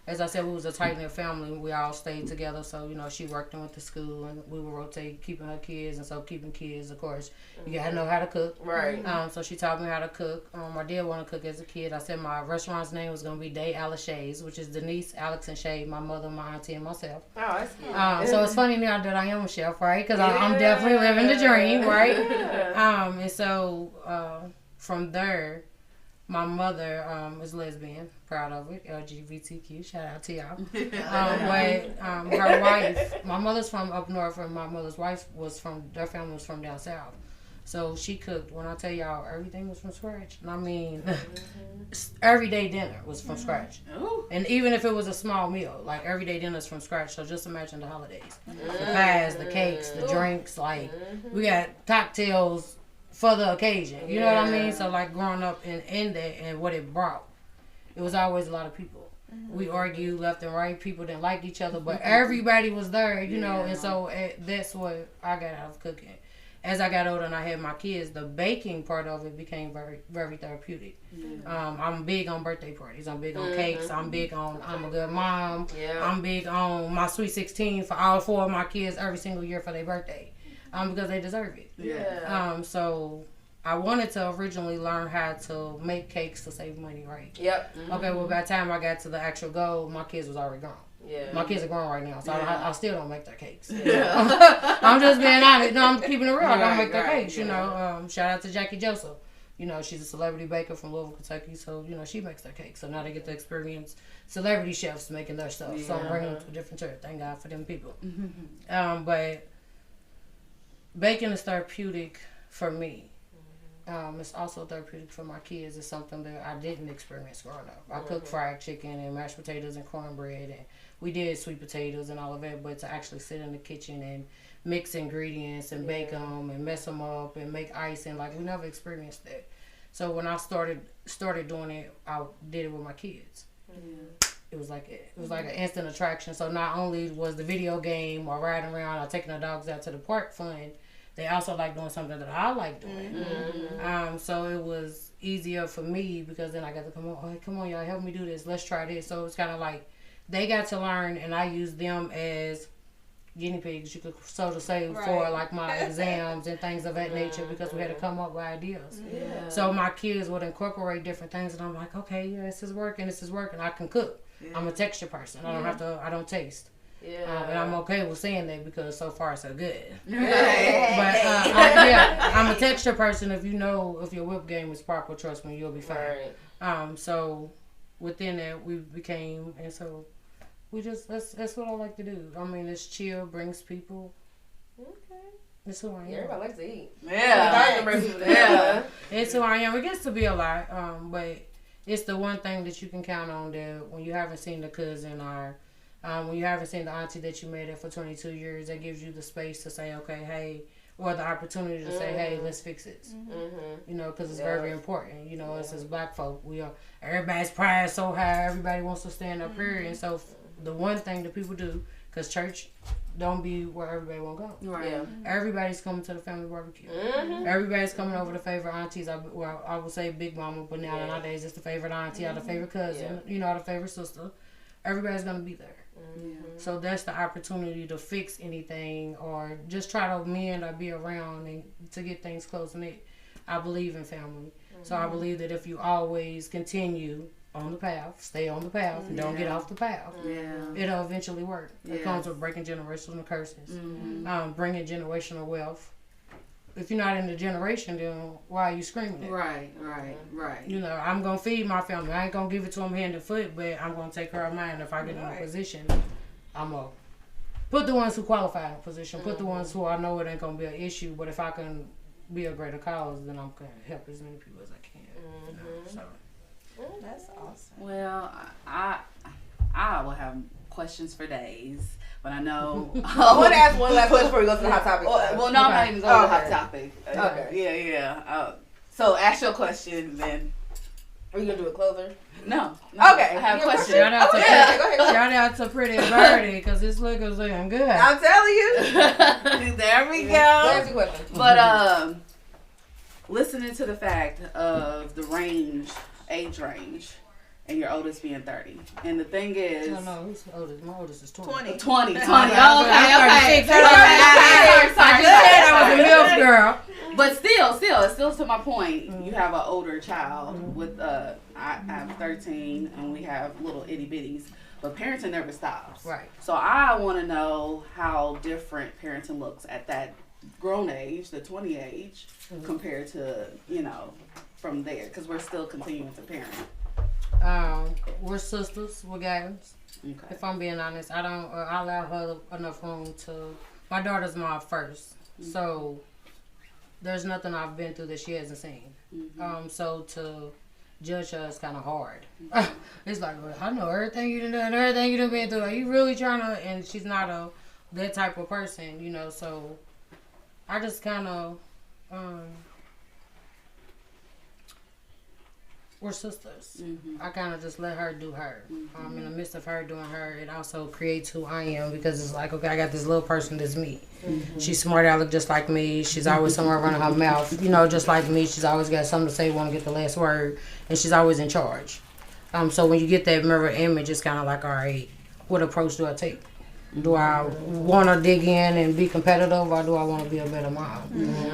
Speaker 1: As I said, we was a tight-knit family. We all stayed together. So, she worked and went to school, and we would rotate keeping her kids. And so keeping kids, of course, you got to know how to cook.
Speaker 5: Right.
Speaker 1: So she taught me how to cook. I did want to cook as a kid. I said my restaurant's name was going to be Day Alice Shays, which is Denise, Alex, and Shay, my mother, my auntie, and myself.
Speaker 5: Oh, that's cute.
Speaker 1: So it's funny now that I am a chef, right? Because I'm definitely living the dream, right? And so from there, my mother is lesbian, proud of it, LGBTQ, shout out to y'all. Her wife, my mother's from up north, and my mother's wife their family was from down south. So she cooked, when I tell y'all, everything was from scratch. And I mean, everyday dinner was from scratch.
Speaker 3: Ooh.
Speaker 1: And even if it was a small meal, like everyday dinner's from scratch. So just imagine the holidays. The pies, the cakes, the drinks, like we got cocktails for the occasion. You know what I mean? So like growing up in that and what it brought, it was always a lot of people. We argued left and right. People didn't like each other, but everybody was there, you know. And so that's what I got out of cooking. As I got older and I had my kids, the baking part of it became very, very therapeutic. I'm big on birthday parties. I'm big on cakes. I'm big on I'm a good mom. I'm big on my Sweet 16 for all 4 of my kids every single year for their birthday. Because they deserve it.
Speaker 3: Yeah.
Speaker 1: So I wanted to originally learn how to make cakes to save money, right?
Speaker 5: Yep.
Speaker 1: Okay, well, by the time I got to the actual goal, my kids was already grown.
Speaker 5: Yeah.
Speaker 1: My kids are grown right now, so I still don't make their cakes. I'm just being honest. No, I'm keeping it real. I don't make their cakes, you know. Shout out to Jackie Joseph. You know, she's a celebrity baker from Louisville, Kentucky, so, she makes their cakes. So now they get to experience celebrity chefs making their stuff. So I'm bringing them to a different church. Thank God for them people. But baking is therapeutic for me. It's also therapeutic for my kids. It's something that I didn't experience growing up. I cooked fried chicken and mashed potatoes and cornbread, and we did sweet potatoes and all of that, but to actually sit in the kitchen and mix ingredients and bake them and mess them up and make icing, like we never experienced that. So when I started doing it, I did it with my kids. It was like an instant attraction. So not only was the video game or riding around or taking the dogs out to the park fun, they also like doing something that I like doing. So it was easier for me because then I got to come on. Oh, hey, come on, y'all, help me do this. Let's try this. So it's kind of like they got to learn, and I used them as guinea pigs, you could so to say, for like my exams and things of that nature, because we had to come up with ideas. So my kids would incorporate different things, and I'm like, okay, yeah, this is working. I can cook. I'm a texture person. I don't taste. And I'm okay with saying that because so far so good. But I'm a texture person. If your whip game is proper, trust me, you'll be fine. So within that we became, and so we just that's what I like to do. I mean, it's chill, brings people. It's who I am.
Speaker 5: Everybody likes to eat.
Speaker 3: Yeah.
Speaker 1: It's who I am. It gets to be a lot, but it's the one thing that you can count on that when you haven't seen the cousin or when you haven't seen the auntie that you made it for 22 years, that gives you the space to say, okay, hey, or the opportunity to say, hey, let's fix this. Because it's very important. It's as black folk, everybody's pride so high, everybody wants to stand up here, and so the one thing that people do, because church don't be where everybody won't go.
Speaker 3: Right. Yeah.
Speaker 1: Everybody's coming to the family barbecue. Everybody's coming over to favorite aunties. I would say big mama, but nowadays it's the favorite auntie or the favorite cousin, or the favorite sister. Everybody's gonna be there. So that's the opportunity to fix anything or just try to mend or be around and to get things close knit. I believe in family. So I believe that if you always continue on the path, stay on the path, and don't get off the path.
Speaker 3: Yeah.
Speaker 1: It'll eventually work. It
Speaker 3: Yeah.
Speaker 1: comes with breaking generational curses,
Speaker 3: Mm-hmm.
Speaker 1: bringing generational wealth. If you're not in the generation, then why are you screaming it?
Speaker 3: Right.
Speaker 1: You know, I'm going to feed my family. I ain't going to give it to them hand and foot, but I'm going to take care of mine. If I get in a position, I'm going to put the ones who qualify in a position, put the ones who I know it ain't going to be an issue, but if I can be a greater cause, then I'm going to help as many people as I can. You know, so.
Speaker 2: That's awesome.
Speaker 3: Well, I will have questions for days, but I know.
Speaker 5: I want to ask one last question before we go to the hot topic.
Speaker 3: Well, no, I'm not even going to the hot
Speaker 5: Okay.
Speaker 3: topic.
Speaker 5: Okay.
Speaker 3: Yeah. So ask your question then.
Speaker 5: Are you going to do a closer?
Speaker 3: No.
Speaker 5: Okay.
Speaker 3: I have a
Speaker 5: Your
Speaker 3: question.
Speaker 1: Shout out to,
Speaker 5: Go ahead.
Speaker 1: shout out to Pretty Birdie, because this liquor's looking good.
Speaker 5: I'm telling you.
Speaker 3: There we
Speaker 5: Go
Speaker 3: go.
Speaker 5: ask your question.
Speaker 3: But listening to the fact of the age range, and your oldest being 30, and the thing is,
Speaker 1: No, who's the oldest? My oldest is 20.
Speaker 3: 20. Okay.
Speaker 1: I'm 36. I just said I was a MILF girl.
Speaker 3: But still to my point, you have an older child with I have 13, and we have little itty bitties. But parenting never stops.
Speaker 1: Right.
Speaker 3: So I want to know how different parenting looks at that grown age, the 20 age, compared to, from there, because we're still continuing to parent.
Speaker 1: We're sisters with guidance.
Speaker 3: Okay.
Speaker 1: If I'm being honest, I don't I allow her enough room to. My daughter's my first, so there's nothing I've been through that she hasn't seen. So to judge her is kind of hard. It's like, well, I know everything you done, everything you done been through. Are you really trying to? And she's not that type of person, So I just kind of. We're sisters. I kind of just let her do her. In the midst of her doing her, it also creates who I am, because it's like, okay, I got this little person that's me. She's smart aleck just like me. She's always somewhere running her mouth, just like me. She's always got something to say, want to get the last word, and she's always in charge. So when you get that mirror image, it's kind of like, all right, what approach do I take? Do I want to dig in and be competitive, or do I want to be a better mom?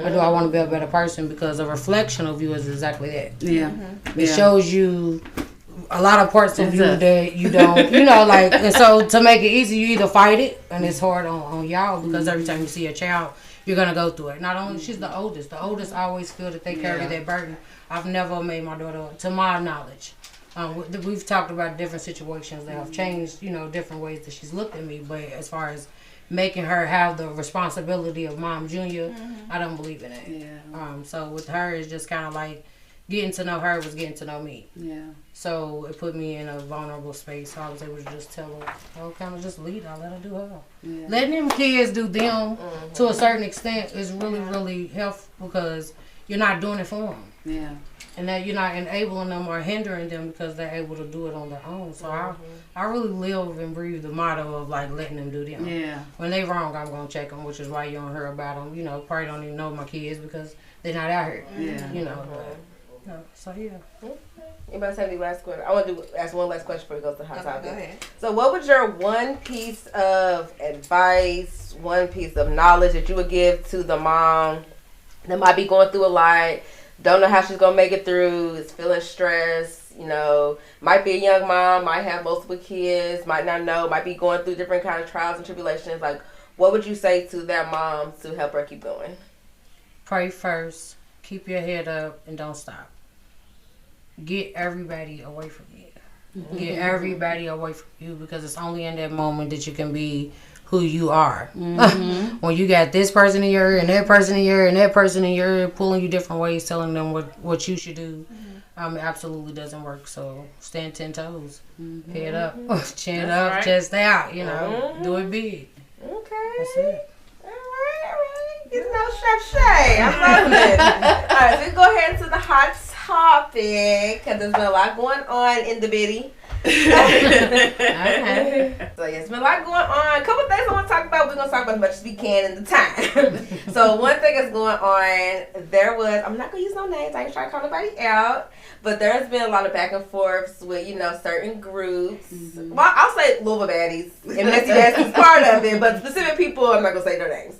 Speaker 1: Or do I want to be a better person? Because a reflection of you is exactly that.
Speaker 3: Yeah.
Speaker 1: It shows you a lot of parts of you that you don't, and so to make it easy, you either fight it, and it's hard on y'all, because every time you see a child, you're going to go through it. Not only, she's the oldest always feel that they carry that burden. I've never made my daughter, to my knowledge. We've talked about different situations that have changed, different ways that she's looked at me. But as far as making her have the responsibility of mom junior, I don't believe in that.
Speaker 3: Yeah.
Speaker 1: So with her, it's just kind of like getting to know her was getting to know me.
Speaker 3: Yeah.
Speaker 1: So it put me in a vulnerable space. So I was able to just tell her, kind of just lead her, let her do her.
Speaker 3: Yeah.
Speaker 1: Letting them kids do them to a certain extent is really, really helpful, because you're not doing it for them.
Speaker 3: Yeah.
Speaker 1: And that you're not enabling them or hindering them, because they're able to do it on their own. So I really live and breathe the motto of like letting them do them.
Speaker 3: Yeah.
Speaker 1: When they wrong, I'm gonna check them, which is why you don't hear about them. Probably don't even know my kids because they're not out here.
Speaker 3: Yeah.
Speaker 1: So yeah.
Speaker 5: Anybody have any last question? I want to ask one last question before we go to the hot topic.
Speaker 2: Go ahead.
Speaker 5: So what would your one piece of advice, one piece of knowledge that you would give to the mom that might be going through a lot, don't know how she's going to make it through, is feeling stressed, might be a young mom, might have multiple kids, might not know, might be going through different kind of trials and tribulations. Like, what would you say to that mom to help her keep going?
Speaker 1: Pray first. Keep your head up and don't stop. Get everybody away from you. Get everybody away from you, because it's only in that moment that you can be who you are. When you got this person in your ear and that person in your ear and that person in your ear pulling you different ways, telling them what you should do, it absolutely doesn't work. So stand 10 toes, head up, chin up,
Speaker 3: right.
Speaker 1: chest out. Do it big.
Speaker 5: Okay.
Speaker 1: That's it.
Speaker 5: All right. It's no Chef Shay. I love it. All right, so we go ahead into the hot topic, because there's been a lot going on in the bitty.
Speaker 1: Okay.
Speaker 5: So yeah, it's been a lot going on. A couple things I want to talk about. We're going to talk about as much as we can in the time. So one thing that's going on, I'm not going to use no names. I ain't trying to call nobody out. But there's been a lot of back and forths with, certain groups. Well, I'll say Louisville baddies. And Messy Baddies is part of it. But specific people, I'm not going to say their names.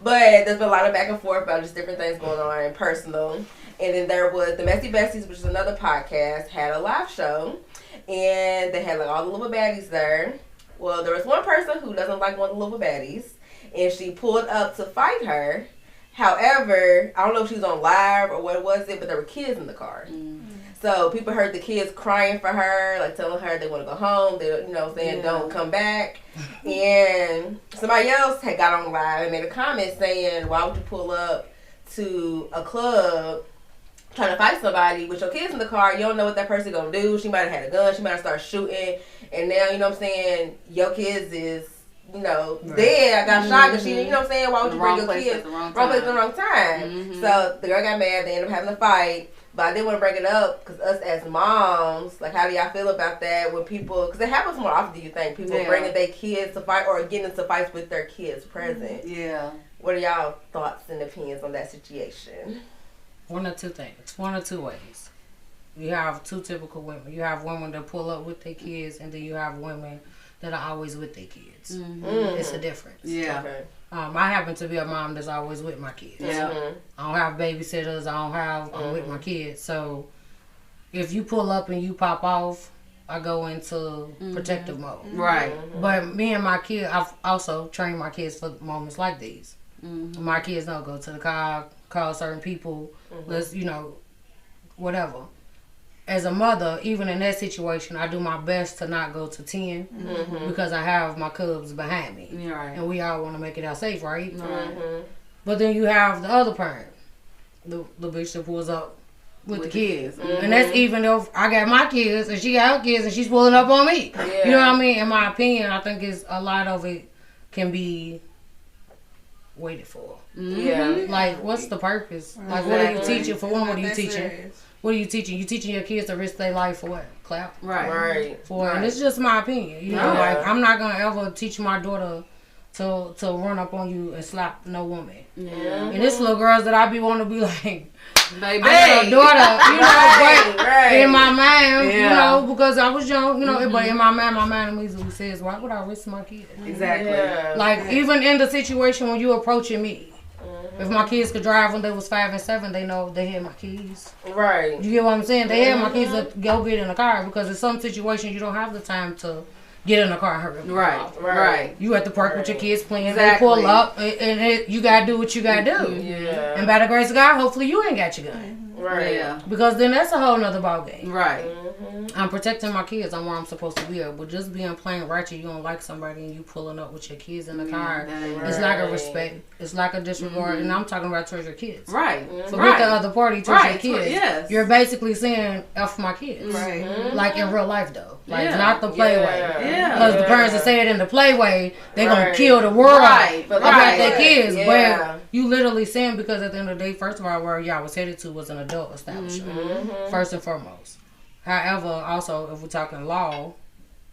Speaker 5: But there's been a lot of back and forth about just different things going on, personal. And then there was the Messy Besties, which is another podcast, had a live show. and they had like all the little baddies there. Well, there was one person who doesn't like one of the little baddies, and she pulled up to fight her. However, I don't know if she was on live or what was it, but there were kids in the car. So people heard the kids crying for her, like telling her they want to go home. They, you know, saying don't come back. And somebody else had got on live and made a comment saying, "Why would you pull up to a club trying to fight somebody with your kids in the car? You don't know what that person gonna do. She might have had a gun. She might have started shooting, and now you know what I'm saying. Your kids is." You know, dead. I got shot because she, you know what I'm saying? Why would you bring your kids? Wrong place at the wrong time. So the girl got mad. They ended up having a fight. But I didn't want to bring it up because us as moms, like, how do y'all feel about that when people, because it happens more often, do you think? People bringing their kids to fight or getting into fights with their kids present.
Speaker 3: Yeah.
Speaker 5: What are y'all thoughts and opinions on that situation?
Speaker 1: One or two things. One or two ways. You have two typical women. You have women that pull up with their kids, and then you have women that are always with their kids. It's a difference.
Speaker 3: Yeah.
Speaker 5: Okay.
Speaker 1: I happen to be a mom that's always with my kids.
Speaker 3: Yeah.
Speaker 1: I don't have babysitters. I'm with my kids. So if you pull up and you pop off, I go into protective mode.
Speaker 3: Right.
Speaker 1: But me and my kid, I've also trained my kids for moments like these. My kids don't go to the car, call certain people, let's, you know, whatever. As a mother, even in that situation, I do my best to not go to 10 because I have my cubs behind me.
Speaker 3: Right.
Speaker 1: And we all want to make it out safe, right? But then you have the other parent, the bitch that pulls up with the kids. And that's even if I got my kids and she got her kids and she's pulling up on me. You know what I mean? In my opinion, I think it's a lot of it can be waited for. Like, what's the purpose? Like, what are you teaching? For one, what are you teaching? What are you teaching? You teaching your kids to risk their life for what? Clout?
Speaker 5: Right.
Speaker 1: And it's just my opinion. You know, like, I'm not going to ever teach my daughter to run up on you and slap no woman. And this little girls that I be wanting to be like,
Speaker 3: baby,
Speaker 1: I'm your daughter, you know, but in my mind, you know, because I was young, you know, but in my mind immediately says, why would I risk my kids?
Speaker 3: Exactly.
Speaker 1: Like, even in the situation when you approaching me, if my kids could drive when they was 5 and 7, they know they had my keys.
Speaker 5: Right.
Speaker 1: You get what I'm saying? They had my keys to go get in the car because in some situations you don't have the time to get in the car and hurry.
Speaker 3: Right.
Speaker 1: You at the park with your kids playing.
Speaker 3: Exactly.
Speaker 1: They pull up and you gotta do what you gotta do. And by the grace of God, hopefully you ain't got your gun.
Speaker 5: Right.
Speaker 3: Yeah.
Speaker 1: Because then that's a whole nother ball game.
Speaker 3: Right.
Speaker 1: I'm protecting my kids. I'm where I'm supposed to be. But just being plain ratchet, you don't like somebody and you pulling up with your kids in the car. It's like a respect. It's like a disregard. And I'm talking about towards your kids.
Speaker 3: Right.
Speaker 1: Forget the other party towards your kids.
Speaker 3: Yes.
Speaker 1: You're basically saying F my kids.
Speaker 2: Right.
Speaker 1: Like in real life though. Like not the play way.
Speaker 3: Yeah.
Speaker 1: Because the parents that say it in the play way, they gonna kill the world about their kids. But you literally saying because at the end of the day, first of all, where y'all was headed to was an adult establishment. First and foremost. However, also if we're talking law,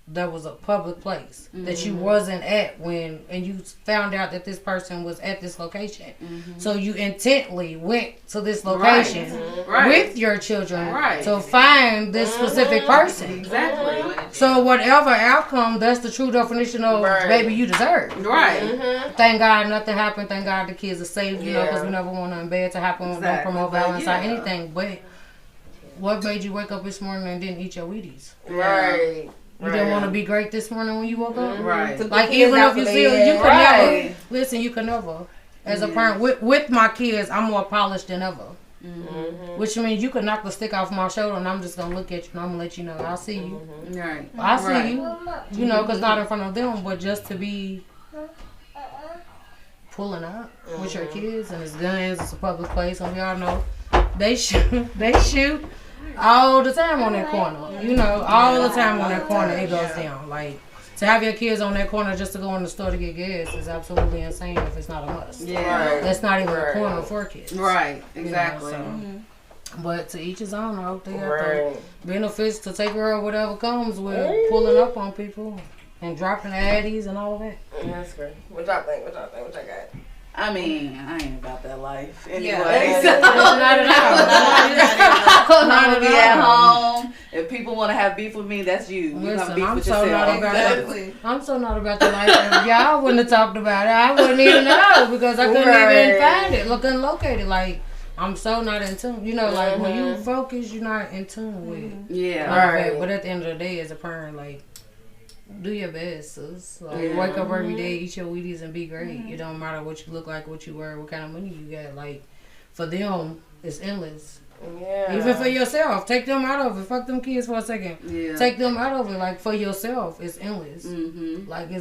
Speaker 1: that was a public place that you wasn't at when, and you found out that this person was at this location. So you intently went to this location with your children to find this specific person.
Speaker 3: Exactly.
Speaker 1: So whatever outcome, that's the true definition of baby you deserve.
Speaker 3: Right.
Speaker 1: Thank God nothing happened. Thank God the kids are safe, you know, because we never want nothing bad to happen. We don't promote violence or anything. But what made you wake up this morning and didn't eat your Wheaties?
Speaker 5: Right.
Speaker 1: You didn't want to be great this morning when you woke up?
Speaker 3: Right.
Speaker 1: Like, even if you feel, you could never, listen, you could never. As a parent, with my kids, I'm more polished than ever. Which means you could knock the stick off my shoulder and I'm just going to look at you and I'm going to let you know, I see you.
Speaker 3: Right.
Speaker 1: I see you. You know, because not in front of them, but just to be pulling up with your kids and it's guns, it's a public place, and we all know they shoot all the time on that corner. You know, all the time on that corner it goes down. Like, to have your kids on that corner just to go in the store to get gas is absolutely insane if it's not a must.
Speaker 3: Yeah.
Speaker 1: That's not even a corner for kids.
Speaker 3: Right. Exactly.
Speaker 1: You know, so. But to each his own, I hope they got the benefits to take care of whatever comes with pulling up on people and dropping the addies and all of that.
Speaker 5: That's great. What y'all think? What y'all got?
Speaker 3: I mean, I ain't about that life anyway.
Speaker 1: Not at all.
Speaker 3: I'm gonna be at home. If people want to have beef with me, that's you.
Speaker 1: Listen,
Speaker 3: beef
Speaker 1: I'm
Speaker 3: with
Speaker 1: so
Speaker 3: yourself.
Speaker 1: not about that. I'm so not about the life. If y'all wouldn't have talked about it, I wouldn't even know because I couldn't even find it. Couldn't locate it. Like, I'm so not in tune. You know, like when you focus, you're not in tune with.
Speaker 3: Yeah.
Speaker 1: Right. But at the end of the day, as a parent, like, do your best, sis. Like, wake up every day, eat your Wheaties, and be great. It don't matter what you look like, what you wear, what kind of money you got. Like, for them, it's endless.
Speaker 5: Yeah.
Speaker 1: Even for yourself, take them out of it. Fuck them kids for a second.
Speaker 3: Yeah.
Speaker 1: Take them out of it. Like, for yourself, it's endless. Like,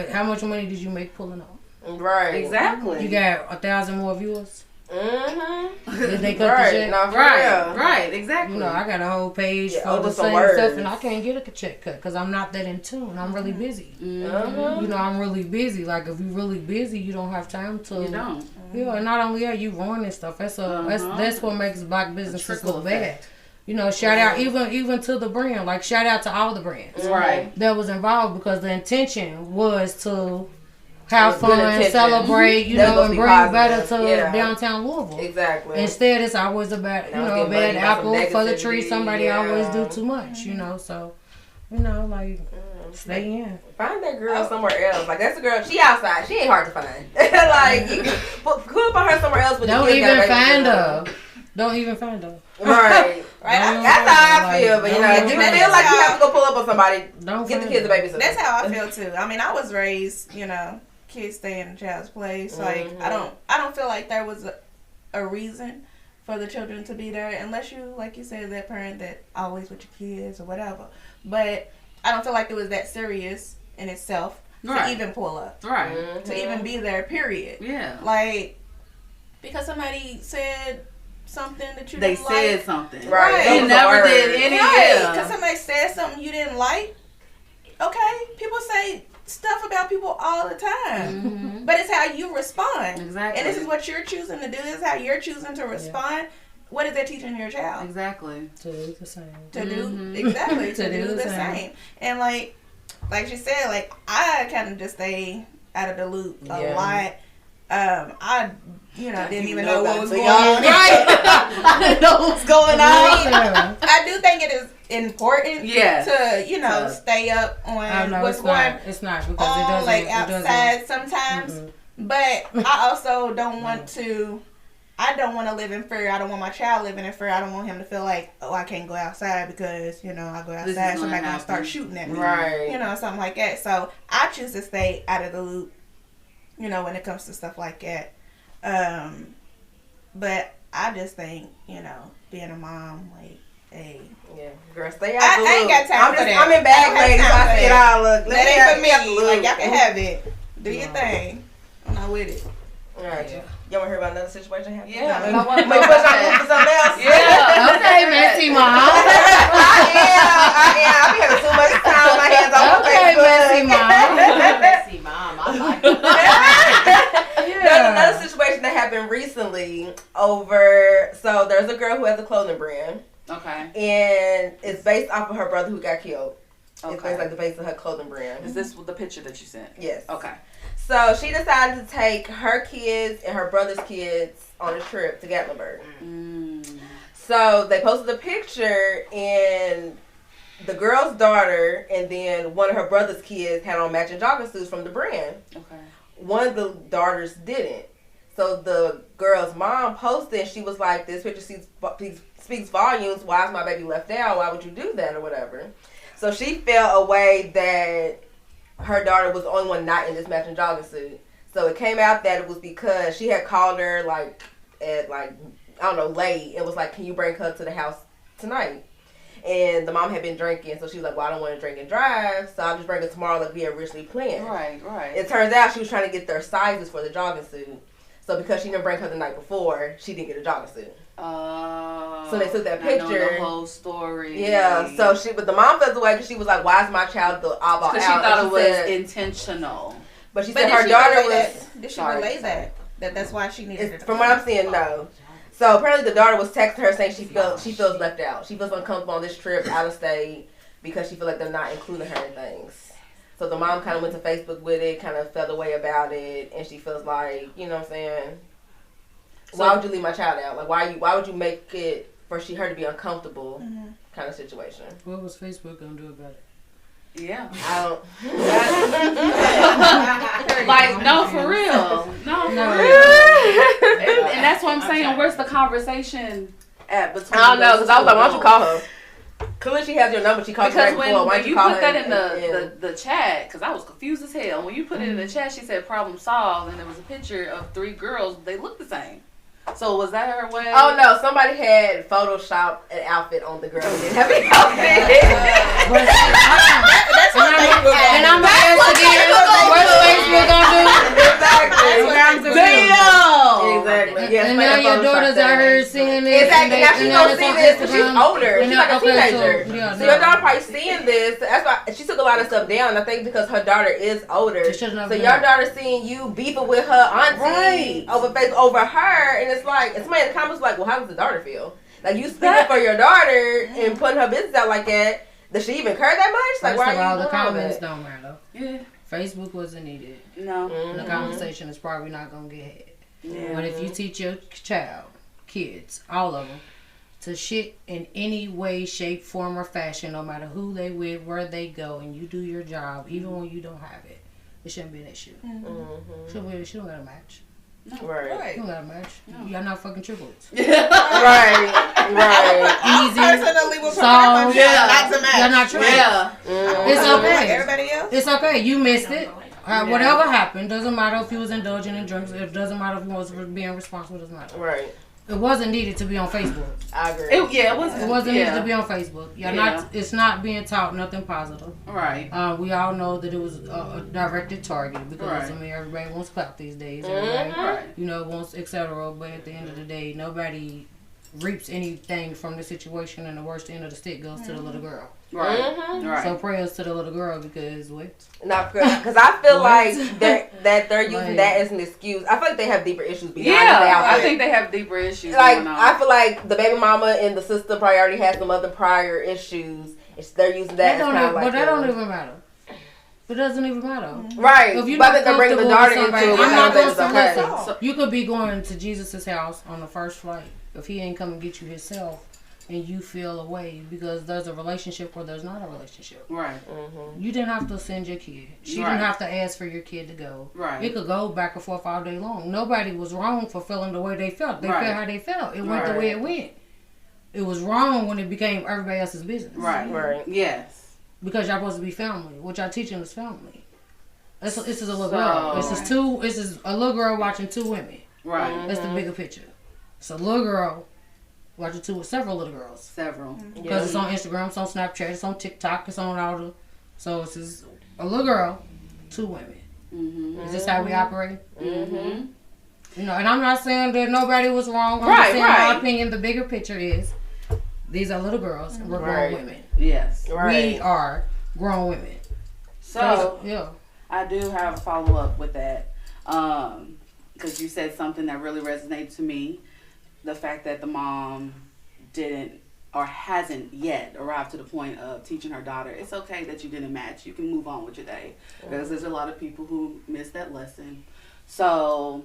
Speaker 1: how much money did you make pulling up?
Speaker 5: Right.
Speaker 3: Exactly.
Speaker 1: You got 1,000 more viewers. Did they cut
Speaker 5: Right.
Speaker 1: the check?
Speaker 5: Not for
Speaker 3: Right.
Speaker 5: real.
Speaker 3: Right. Exactly.
Speaker 1: You know, I got a whole page for
Speaker 5: over
Speaker 1: the
Speaker 5: some
Speaker 1: same
Speaker 5: words.
Speaker 1: stuff, and I can't get a check cut because I'm not that in tune. I'm really busy. You know, I'm really busy. Like, if you're really busy, you don't have time to.
Speaker 3: You don't.
Speaker 1: Yeah, and not only that, you ruining stuff. That's what makes black businesses look bad. You know, shout out even to the brand. Like, shout out to all the brands that was involved, because the intention was to have fun, celebrate, you know, and bring better to downtown Louisville.
Speaker 5: Exactly.
Speaker 1: Instead, it's always about, you know, a bad apple for the tree. Somebody always do too much, you know. So, you know, like, stay in.
Speaker 5: Find that girl somewhere else. Like, that's a girl. She outside. She ain't hard to find. Like, you can put her somewhere else. With
Speaker 1: Don't even find her. Don't even find her.
Speaker 5: Right. That's how I feel. But, you know, if you feel like you have to go pull up on somebody, get the kids a babysitter.
Speaker 2: That's how I feel too. I mean, I was raised, you know, kids stay in a child's place. Like, I don't feel like there was a reason for the children to be there, unless you, like you said, that parent that always with your kids or whatever. But I don't feel like it was that serious in itself to even pull up.
Speaker 3: Right.
Speaker 2: To even be there, period.
Speaker 3: Yeah.
Speaker 2: Like, because somebody said something that you
Speaker 3: They
Speaker 2: didn't
Speaker 3: said
Speaker 2: like.
Speaker 3: something.
Speaker 5: Right.
Speaker 3: They never did any.
Speaker 2: Right. Because somebody said something you didn't like. Okay. People say stuff about people all the time. But it's how you respond.
Speaker 3: Exactly.
Speaker 2: And this is what you're choosing to do. This is how you're choosing to respond. What is that teaching your child?
Speaker 3: Exactly.
Speaker 1: To do the same.
Speaker 2: To do exactly to do the same. And like she said, like, I kind of just stay out of the loop a lot. I didn't even know what was going on. Right. I didn't know what was going on. I do think it is important to stay up on what's going
Speaker 1: it's not because
Speaker 2: on,
Speaker 1: it doesn't
Speaker 2: like, outside sometimes. But I also don't want to. I don't want to live in fear. I don't want my child living in fear. I don't want him to feel like, oh, I can't go outside because, you know, I go outside, somebody's going to start shooting at me.
Speaker 5: Right.
Speaker 2: You know, something like that. So I choose to stay out of the loop, you know, when it comes to stuff like that. But I just think, you know, being a mom, like, hey.
Speaker 5: Yeah, girl, stay out the loop.
Speaker 2: I ain't got time for that.
Speaker 5: I'm in bag ladies, so I see it all. Look,
Speaker 2: that ain't for me. Like, y'all can have it. Do your thing. I'm not with it.
Speaker 5: All right, y'all want to hear about another situation happening?
Speaker 3: Yeah.
Speaker 5: Maybe push on for something else?
Speaker 3: Yeah.
Speaker 1: Okay, messy mom.
Speaker 5: I am. I'm having too much time on my hands on Facebook.
Speaker 1: Messy mom.
Speaker 6: Messy mom. I like it.
Speaker 5: There's another situation that happened recently so there's a girl who has a clothing brand.
Speaker 3: Okay.
Speaker 5: And it's based off of her brother who got killed.
Speaker 3: Okay.
Speaker 5: It's based like the base of her clothing brand.
Speaker 3: Is this the picture that you sent?
Speaker 5: Yes.
Speaker 3: Okay.
Speaker 5: So she decided to take her kids and her brother's kids on a trip to Gatlinburg. So they posted a picture, and the girl's daughter and then one of her brother's kids had on matching jogging suits from the brand.
Speaker 3: Okay.
Speaker 5: One of the daughters didn't. So the girl's mom posted, and she was like, this picture speaks volumes. Why is my baby left out? Why would you do that or whatever? So she felt a way that her daughter was the only one not in this matching jogging suit. So it came out that it was because she had called her late, and was like, can you bring her to the house tonight? And the mom had been drinking, so she was like, well, I don't want to drink and drive, so I'll just bring her tomorrow like we had originally planned.
Speaker 3: Right.
Speaker 5: It turns out she was trying to get their sizes for the jogging suit. So because she didn't bring her the night before, she didn't get a jogging suit. So they took that picture.
Speaker 3: I know the whole story.
Speaker 5: Yeah. But the mom felt the way because she was like, "Why is my child the eyeball out?"
Speaker 3: Because she thought it was intentional.
Speaker 5: But she said her daughter was.
Speaker 2: Did she relay that? That's why she needed it.
Speaker 5: From what I'm seeing, no. So apparently the daughter was texting her saying she feels left out. She feels uncomfortable on this trip out of state because she feels like they're not including her in things. So the mom kind of went to Facebook with it, kind of felt away about it, and she feels like, you know what I'm saying? Why would you leave my child out? Like, why would you make it for her to be uncomfortable kind of situation?
Speaker 1: What was Facebook gonna do about it?
Speaker 3: Yeah.
Speaker 5: I don't.
Speaker 3: Like, no, for real. No, for real. And that's what I'm saying. Where's the conversation at between?
Speaker 5: I don't know, because I was like, why don't you call her? Clearly she has your number. She called you right before. Why
Speaker 3: when you put that in the chat, because I was confused as hell. When you put it in the chat, she said problem solved, and there was a picture of 3 girls. They looked the same. So was that her way?
Speaker 5: Oh no, somebody had photoshopped an outfit on the girl. Didn't have an outfit.
Speaker 2: That's what Facebook
Speaker 1: And I'm gonna ask again, what's Facebook gonna do?
Speaker 5: Exactly. Exactly. Yes,
Speaker 1: And now your daughters are here seeing this.
Speaker 5: Exactly. Now she's gonna see this because she's older. She's like a teenager.
Speaker 1: So
Speaker 5: your daughter probably seeing this. That's why she took a lot of stuff down. I think because her daughter is older. So your daughter seeing you beefing with her auntie over her, and it's like, somebody in the comments like, well, how does the daughter feel? Like, you speaking for your daughter and putting her business out like that. Does she even care that much? Like,
Speaker 1: first
Speaker 5: why
Speaker 1: of
Speaker 5: are
Speaker 1: all,
Speaker 5: you
Speaker 1: the
Speaker 5: doing all
Speaker 1: comments
Speaker 5: that?
Speaker 1: don't matter.
Speaker 3: Yeah.
Speaker 1: Facebook wasn't needed.
Speaker 3: No.
Speaker 1: The conversation is probably not gonna get had.
Speaker 3: Yeah.
Speaker 1: But if you teach your kids, all of them, to shit in any way, shape, form, or fashion, no matter who they with, where they go, and you do your job, even when you don't have it, it shouldn't be an issue. Shouldn't be. She don't got a match.
Speaker 5: No. Right.
Speaker 1: You don't got a match. No. Y'all not fucking triplets.
Speaker 5: Right.
Speaker 1: Easy.
Speaker 2: I personally would prefer my child not to match.
Speaker 1: Y'all not triplets.
Speaker 3: Yeah.
Speaker 1: It's okay.
Speaker 2: Like everybody else.
Speaker 1: It's okay. You missed it. Whatever happened, doesn't matter if you was indulging in drinks. It doesn't matter if you was being responsible. Doesn't matter.
Speaker 5: Right.
Speaker 1: It wasn't needed to be on Facebook.
Speaker 5: I agree.
Speaker 3: It wasn't.
Speaker 1: It wasn't needed to be on Facebook. It's not being taught nothing positive.
Speaker 3: Right.
Speaker 1: We all know that it was a directed target because I mean everybody wants clout these days. Everybody, wants etc. But at the end of the day, nobody reaps anything from the situation, and the worst end of the stick goes to the little girl.
Speaker 3: Right. Right.
Speaker 1: So prayers to the little girl because what?
Speaker 5: Not because I feel like they're using that as an excuse. I feel like they have deeper issues beyond the outfit.
Speaker 3: I think they have deeper issues
Speaker 5: Like
Speaker 3: going on.
Speaker 5: I feel like the baby mama and the sister probably already had some other prior issues. They're using that as kind of like.
Speaker 1: But that don't even matter. It doesn't even matter.
Speaker 5: Right.
Speaker 1: If you're
Speaker 5: but
Speaker 1: not
Speaker 5: they're bringing the daughter into it.
Speaker 1: I'm not going to
Speaker 5: okay.
Speaker 1: listen. You could be going to Jesus' house on the first flight. If he ain't come and get you himself, and you feel away because there's a relationship or there's not a relationship.
Speaker 3: Right.
Speaker 1: You didn't have to send your kid. She didn't have to ask for your kid to go.
Speaker 3: Right.
Speaker 1: It could go back and forth all day long. Nobody was wrong for feeling the way they felt. They felt how they felt. It went the way it went. It was wrong when it became everybody else's business.
Speaker 5: Right. Right.
Speaker 3: Yes.
Speaker 1: Because y'all supposed to be family. What y'all teaching is family. This is a little girl. This is a little girl watching 2 women.
Speaker 3: Right.
Speaker 1: That's the bigger picture. It's a little girl watching several little girls.
Speaker 3: Several.
Speaker 1: Because it's on Instagram, it's on Snapchat, it's on TikTok, it's on all the. So it's just a little girl, 2 women. Is this how we operate? And I'm not saying that nobody was wrong. I'm just saying my opinion. The bigger picture is these are little girls and we're grown women.
Speaker 3: Yes.
Speaker 1: We are grown women.
Speaker 3: So
Speaker 1: yeah,
Speaker 3: I do have a follow up with that. Because you said something that really resonated to me. The fact that the mom didn't or hasn't yet arrived to the point of teaching her daughter, it's okay that you didn't match. You can move on with your day. Because there's a lot of people who miss that lesson. So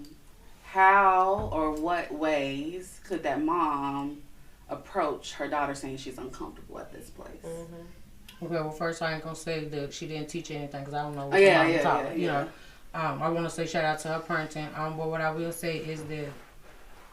Speaker 3: how or what ways could that mom approach her daughter saying she's uncomfortable at this place?
Speaker 1: Okay, well, first I ain't going to say that she didn't teach anything because I don't know what the mom taught her. You know, I want to say shout out to her parenting. But what I will say is that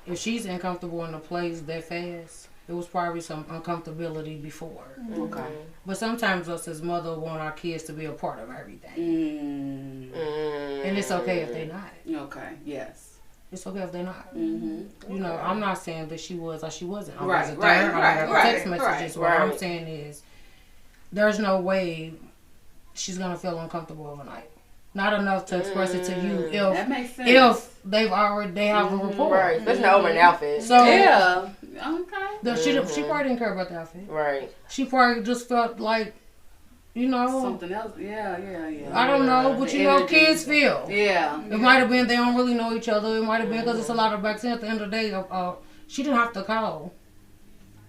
Speaker 1: if she's uncomfortable in a place that fast, it was probably some uncomfortability before.
Speaker 3: Okay.
Speaker 1: But sometimes us as mother want our kids to be a part of everything. And it's okay if they're not.
Speaker 3: Okay, yes.
Speaker 1: It's okay if they're not. You know, I'm not saying that she was or she wasn't. I
Speaker 3: Right,
Speaker 1: wasn't there. I got text messages. What I'm
Speaker 5: right.
Speaker 1: saying is there's no way she's going to feel uncomfortable overnight. Not enough to express it to you
Speaker 3: that makes sense.
Speaker 1: if they have a rapport.
Speaker 5: Right. Especially over an outfit.
Speaker 1: So
Speaker 3: Yeah. Okay.
Speaker 1: she probably didn't care about the outfit.
Speaker 5: Right.
Speaker 1: She probably just felt like, you know,
Speaker 3: Something else. Yeah.
Speaker 1: I don't know, but you know, kids feel.
Speaker 3: Yeah.
Speaker 1: It might have been they don't really know each other. It might have been because it's a lot of back then. At the end of the day, she didn't have to call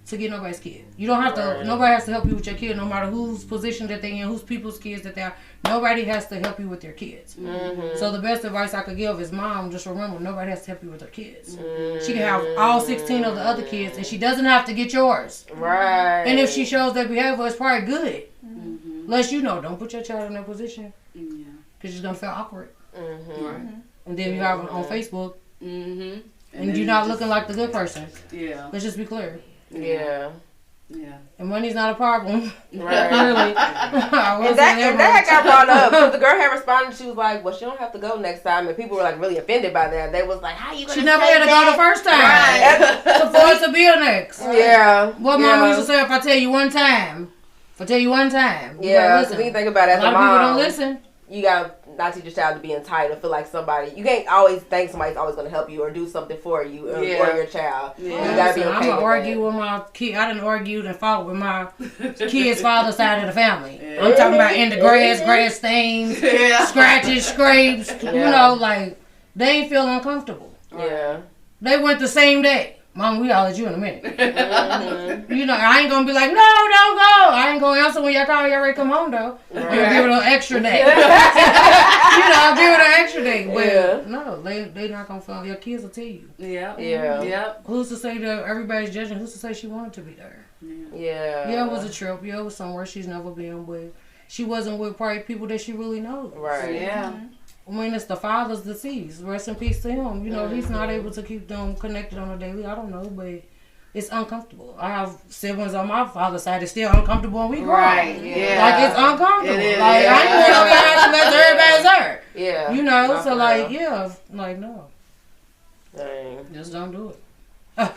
Speaker 1: to get nobody's kid. You don't have to. Nobody has to help you with your kid, no matter whose position that they in, whose people's kids that they are. Nobody has to help you with your kids. So the best advice I could give is, mom, just remember, nobody has to help you with her kids. She can have all 16 of the other kids, and she doesn't have to get yours.
Speaker 5: Right.
Speaker 1: And if she shows that behavior, it's probably good. Unless you know, don't put your child in that position, because she's gonna feel awkward.
Speaker 3: Right.
Speaker 1: And then you have it on Facebook. And you're not looking like the good person.
Speaker 3: Yeah.
Speaker 1: Let's just be clear.
Speaker 5: Yeah.
Speaker 3: Yeah.
Speaker 1: And money's not a problem.
Speaker 5: Right.
Speaker 1: Clearly.
Speaker 5: And that got brought up. Because the girl had responded. She was like, well, she don't have to go next time. And people were like really offended by that. They was like, how you gonna
Speaker 1: She never
Speaker 5: say
Speaker 1: had to
Speaker 5: that?
Speaker 1: go the first time.
Speaker 5: Right.
Speaker 1: So for it to be a next.
Speaker 5: Yeah.
Speaker 1: What mama used to say, if I tell you one time, you
Speaker 5: Yeah.
Speaker 1: listen.
Speaker 5: So you think about it as
Speaker 1: a lot
Speaker 5: a
Speaker 1: of people
Speaker 5: mom.
Speaker 1: don't listen.
Speaker 5: You gotta not teach your child to be entitled. Feel like somebody. You can't always think somebody's always gonna help you or do something for you or your child.
Speaker 3: Yeah.
Speaker 5: You gotta be
Speaker 1: Listen,
Speaker 5: okay
Speaker 1: I'm gonna
Speaker 5: with
Speaker 1: argue
Speaker 5: that.
Speaker 1: with my kid. I didn't argue and fought with my kid's father side of the family. I'm talking about in the grass stains, scratches, scrapes. You know, like they ain't feel uncomfortable.
Speaker 5: Yeah.
Speaker 1: They went the same day. Mom, we holler at you in a minute.
Speaker 5: Mm-hmm.
Speaker 1: You know, I ain't gonna be like, no, don't go. I ain't gonna answer when y'all call. You already come home though. I'm gonna give it an extra day. I'll give it an extra day. But no, they not gonna feel. Your kids will tell you.
Speaker 3: Yeah.
Speaker 5: Yeah.
Speaker 3: Yep.
Speaker 1: Who's to say that everybody's judging? Who's to say she wanted to be there?
Speaker 5: Yeah.
Speaker 1: Yeah, it was a trip. Yeah, it was somewhere she's never been with. She wasn't with probably people that she really knows.
Speaker 5: Right.
Speaker 3: Yeah.
Speaker 1: I mean, it's the father's deceased. Rest in peace to him. You know, he's not able to keep them connected on a daily. I don't know, but it's uncomfortable. I have siblings on my father's side. It's still uncomfortable when we grow.
Speaker 3: Right. Yeah.
Speaker 1: Like, it's uncomfortable.
Speaker 3: It is.
Speaker 1: Like, I ain't going to be out unless everybody's there.
Speaker 5: Yeah.
Speaker 1: You know,
Speaker 5: Not
Speaker 1: so
Speaker 5: for
Speaker 1: like,
Speaker 5: real.
Speaker 1: yeah, like, no.
Speaker 5: Dang.
Speaker 1: Just don't do it.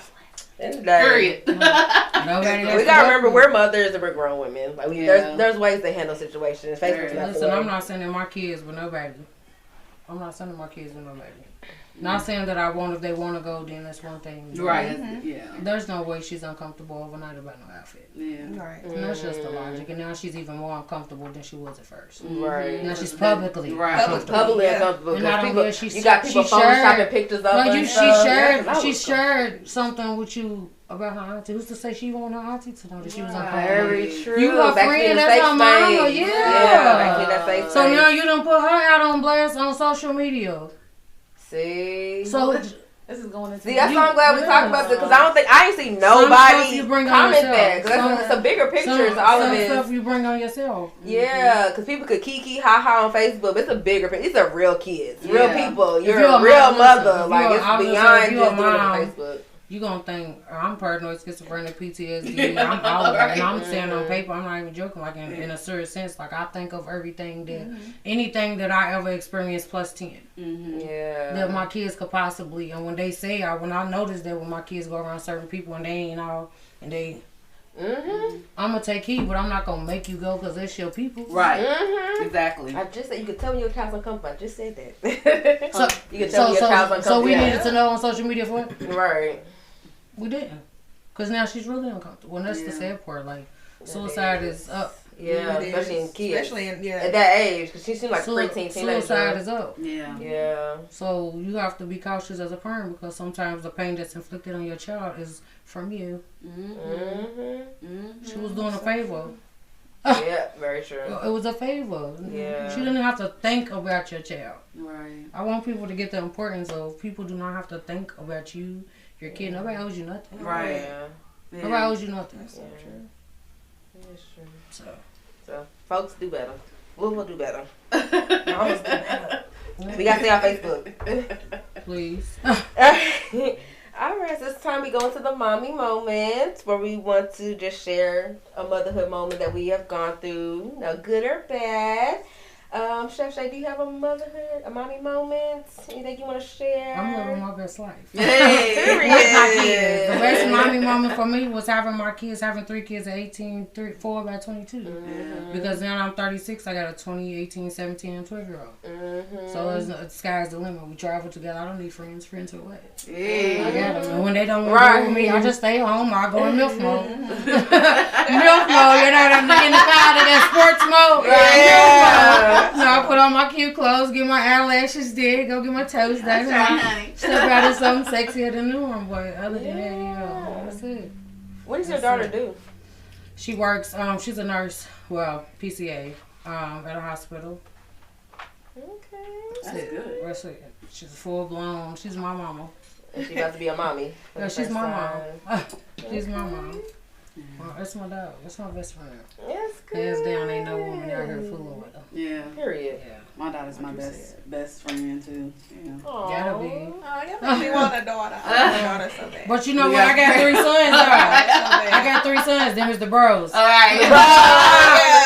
Speaker 3: Period.
Speaker 1: Nobody
Speaker 5: We gotta remember we're mothers and we're grown women. Like
Speaker 3: Yeah.
Speaker 5: there's ways to handle situations. Facebook's not the
Speaker 1: Listen,
Speaker 5: way.
Speaker 1: I'm not sending my kids with nobody. I'm not sending my kids with nobody. Not saying that I won't. If they want to go, then that's one thing.
Speaker 3: Right. Yeah.
Speaker 1: There's no way she's uncomfortable overnight about no outfit.
Speaker 3: Yeah.
Speaker 2: Right.
Speaker 1: And that's just the logic. And now she's even more uncomfortable than she was at first.
Speaker 5: Right.
Speaker 1: Now she's publicly
Speaker 3: Right.
Speaker 1: uncomfortable.
Speaker 5: Publicly
Speaker 2: Yeah.
Speaker 5: uncomfortable.
Speaker 1: And not
Speaker 5: People,
Speaker 1: only is
Speaker 5: you got people photoshopping pictures of her.
Speaker 1: No,
Speaker 5: and stuff.
Speaker 1: she shared something with you about her auntie. Who's to say she want her auntie to know that she was uncomfortable?
Speaker 5: Very true.
Speaker 1: You her
Speaker 5: Back
Speaker 1: friend,
Speaker 5: in the
Speaker 1: that's
Speaker 5: safe
Speaker 1: her mama,
Speaker 5: space.
Speaker 1: yeah.
Speaker 5: Back in that safe
Speaker 1: So
Speaker 5: space.
Speaker 1: now you done put her out on blast on social media.
Speaker 5: See.
Speaker 1: So
Speaker 3: This is going into.
Speaker 5: See, that's why I'm glad we talked about this because I ain't seen
Speaker 1: stuff
Speaker 5: nobody
Speaker 1: you bring on
Speaker 5: comment
Speaker 1: yourself.
Speaker 5: that because it's a bigger picture. It's all of
Speaker 1: some
Speaker 5: it.
Speaker 1: stuff you bring on yourself.
Speaker 5: Yeah, because people could kiki ha ha on Facebook. But it's a bigger picture. These are real kids, real
Speaker 3: Yeah.
Speaker 5: people.
Speaker 1: If
Speaker 5: You're
Speaker 1: you're
Speaker 5: a
Speaker 1: a
Speaker 5: real
Speaker 1: mom,
Speaker 5: mother.
Speaker 1: listen,
Speaker 5: Like
Speaker 1: if
Speaker 5: it's
Speaker 1: you're-
Speaker 5: beyond
Speaker 1: if you're a
Speaker 5: just doing it
Speaker 1: mom,
Speaker 5: on Facebook.
Speaker 1: You gonna think I'm paranoid, schizophrenic, PTSD. I'm all of that, and I'm saying on paper. I'm not even joking. Like in a serious sense, like I think of everything that anything that I ever experienced plus 10
Speaker 5: Yeah.
Speaker 1: that my kids could possibly. And when they say, when I notice that when my kids go around certain people and they ain't all, and they, I'm gonna take heed, but I'm not gonna make you go because it's your people.
Speaker 3: Right.
Speaker 5: Mm-hmm.
Speaker 3: Exactly.
Speaker 5: I just said you could tell me your child's uncomfortable. I just said that.
Speaker 1: So
Speaker 5: you can tell me your child's uncomfortable.
Speaker 1: so we needed to know on social media for it.
Speaker 5: Right.
Speaker 1: We didn't, because now she's really uncomfortable. And that's the sad part. Like suicide is up.
Speaker 5: Yeah,
Speaker 2: It
Speaker 5: especially
Speaker 2: is.
Speaker 5: in kids.
Speaker 2: Especially in
Speaker 5: At that age, because she seemed like preteen teenager.
Speaker 1: Suicide is up.
Speaker 3: Yeah.
Speaker 5: Yeah.
Speaker 1: So you have to be cautious as a parent because sometimes the pain that's inflicted on your child is from you. She was doing a favor.
Speaker 5: Yeah, very true.
Speaker 1: It was a favor.
Speaker 5: Yeah.
Speaker 1: She didn't have to think about your child.
Speaker 3: Right.
Speaker 1: I want people to get the importance of people do not have to think about you, your kid. Nobody owes you nothing.
Speaker 3: Right.
Speaker 5: Yeah.
Speaker 1: Nobody owes you nothing.
Speaker 5: That's so true. That's true.
Speaker 1: So
Speaker 5: Folks, do better. We'll do better. Mamas do better. We got to stay on Facebook.
Speaker 1: please.
Speaker 5: All right, so it's time we go into the mommy moment where we want to just share a motherhood moment that we have gone through, good or bad. Chef Shay, do you have a mommy moment? Anything you want to share?
Speaker 1: I'm living my best life.
Speaker 3: Hey.
Speaker 1: With my kids. The best mommy moment for me was having 3 kids at 18, 4 by 22. Because now I'm 36, I got a 20, 18, 17, and 12-year-old. So the sky's the limit. We travel together. I don't need friends. Friends are what?
Speaker 3: Yeah.
Speaker 1: I got them. And when they don't want to be with me, I just stay home. I go in MILF mode. MILF mode, you know, in the car to that sports mode.
Speaker 5: Yeah.
Speaker 1: So I put on my cute clothes, get my eyelashes did, go get my toes done. Step out in something sexier than the norm, but other than that, that's it.
Speaker 5: What does your daughter do?
Speaker 1: She works, she's a nurse, well, PCA, at a hospital.
Speaker 5: Okay.
Speaker 3: That's good.
Speaker 1: That's it. She's full blown, she's my mama.
Speaker 5: And she about to be a mommy.
Speaker 1: Yeah, she's my mom. She's my mom. Well, that's my dog. That's my best friend.
Speaker 5: That's
Speaker 1: Hands down, ain't no woman out here fooling with her.
Speaker 3: Yeah.
Speaker 5: Period.
Speaker 1: Yeah.
Speaker 3: My daughter's my best friend too. Yeah.
Speaker 1: Gotta be.
Speaker 2: Oh, you make me want a daughter. I want a daughter so bad.
Speaker 1: But you know what? I got 3 sons, though. I got 3 sons. Them is the bros.
Speaker 5: All right.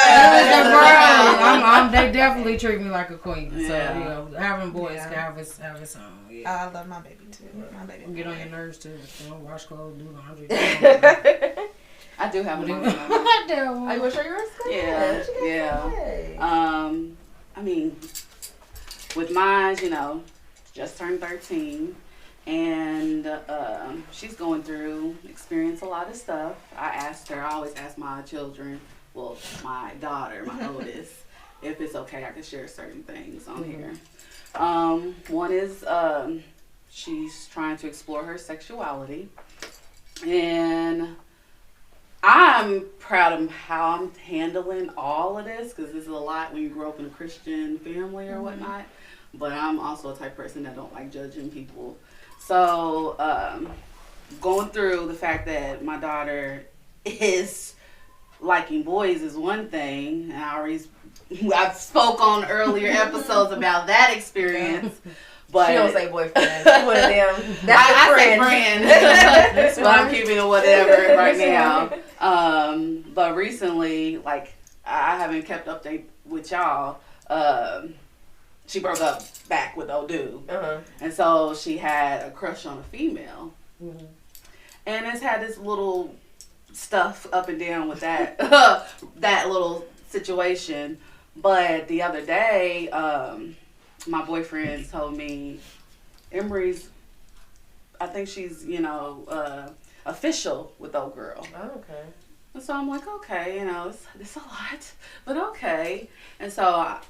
Speaker 1: Them is the bros. They definitely treat me like a queen.
Speaker 3: Yeah.
Speaker 1: So, you know, having boys can have its own. Yeah.
Speaker 2: I love my baby too. My baby.
Speaker 1: Get on your nerves, too. You know, wash clothes, do laundry.
Speaker 3: I do have a mom.
Speaker 1: I do.
Speaker 5: Are you gonna show yours?
Speaker 3: Yeah. I mean, with mine, you know, just turned 13, and she's going through, experience a lot of stuff. I always ask my children, well, my daughter, my oldest, if it's okay I can share certain things on here. One is she's trying to explore her sexuality, and I'm proud of how I'm handling all of this, because this is a lot when you grow up in a Christian family or whatnot. But I'm also a type of person that don't like judging people. So going through the fact that my daughter is liking boys is one thing. And I've spoke on earlier episodes about that experience. But
Speaker 5: She don't say boyfriend. She one of them. That's
Speaker 3: I
Speaker 5: a
Speaker 3: say friend. But I'm keeping it whatever right now. But recently, like, I haven't kept update with y'all. She broke up back with old dude. And so she had a crush on a female. And it's had this little stuff up and down with that that little situation. But the other day, my boyfriend told me, Emery's, I think she's, you know, official with old girl.
Speaker 5: Oh, okay.
Speaker 3: And so I'm like, okay, you know, it's a lot, but okay. And so I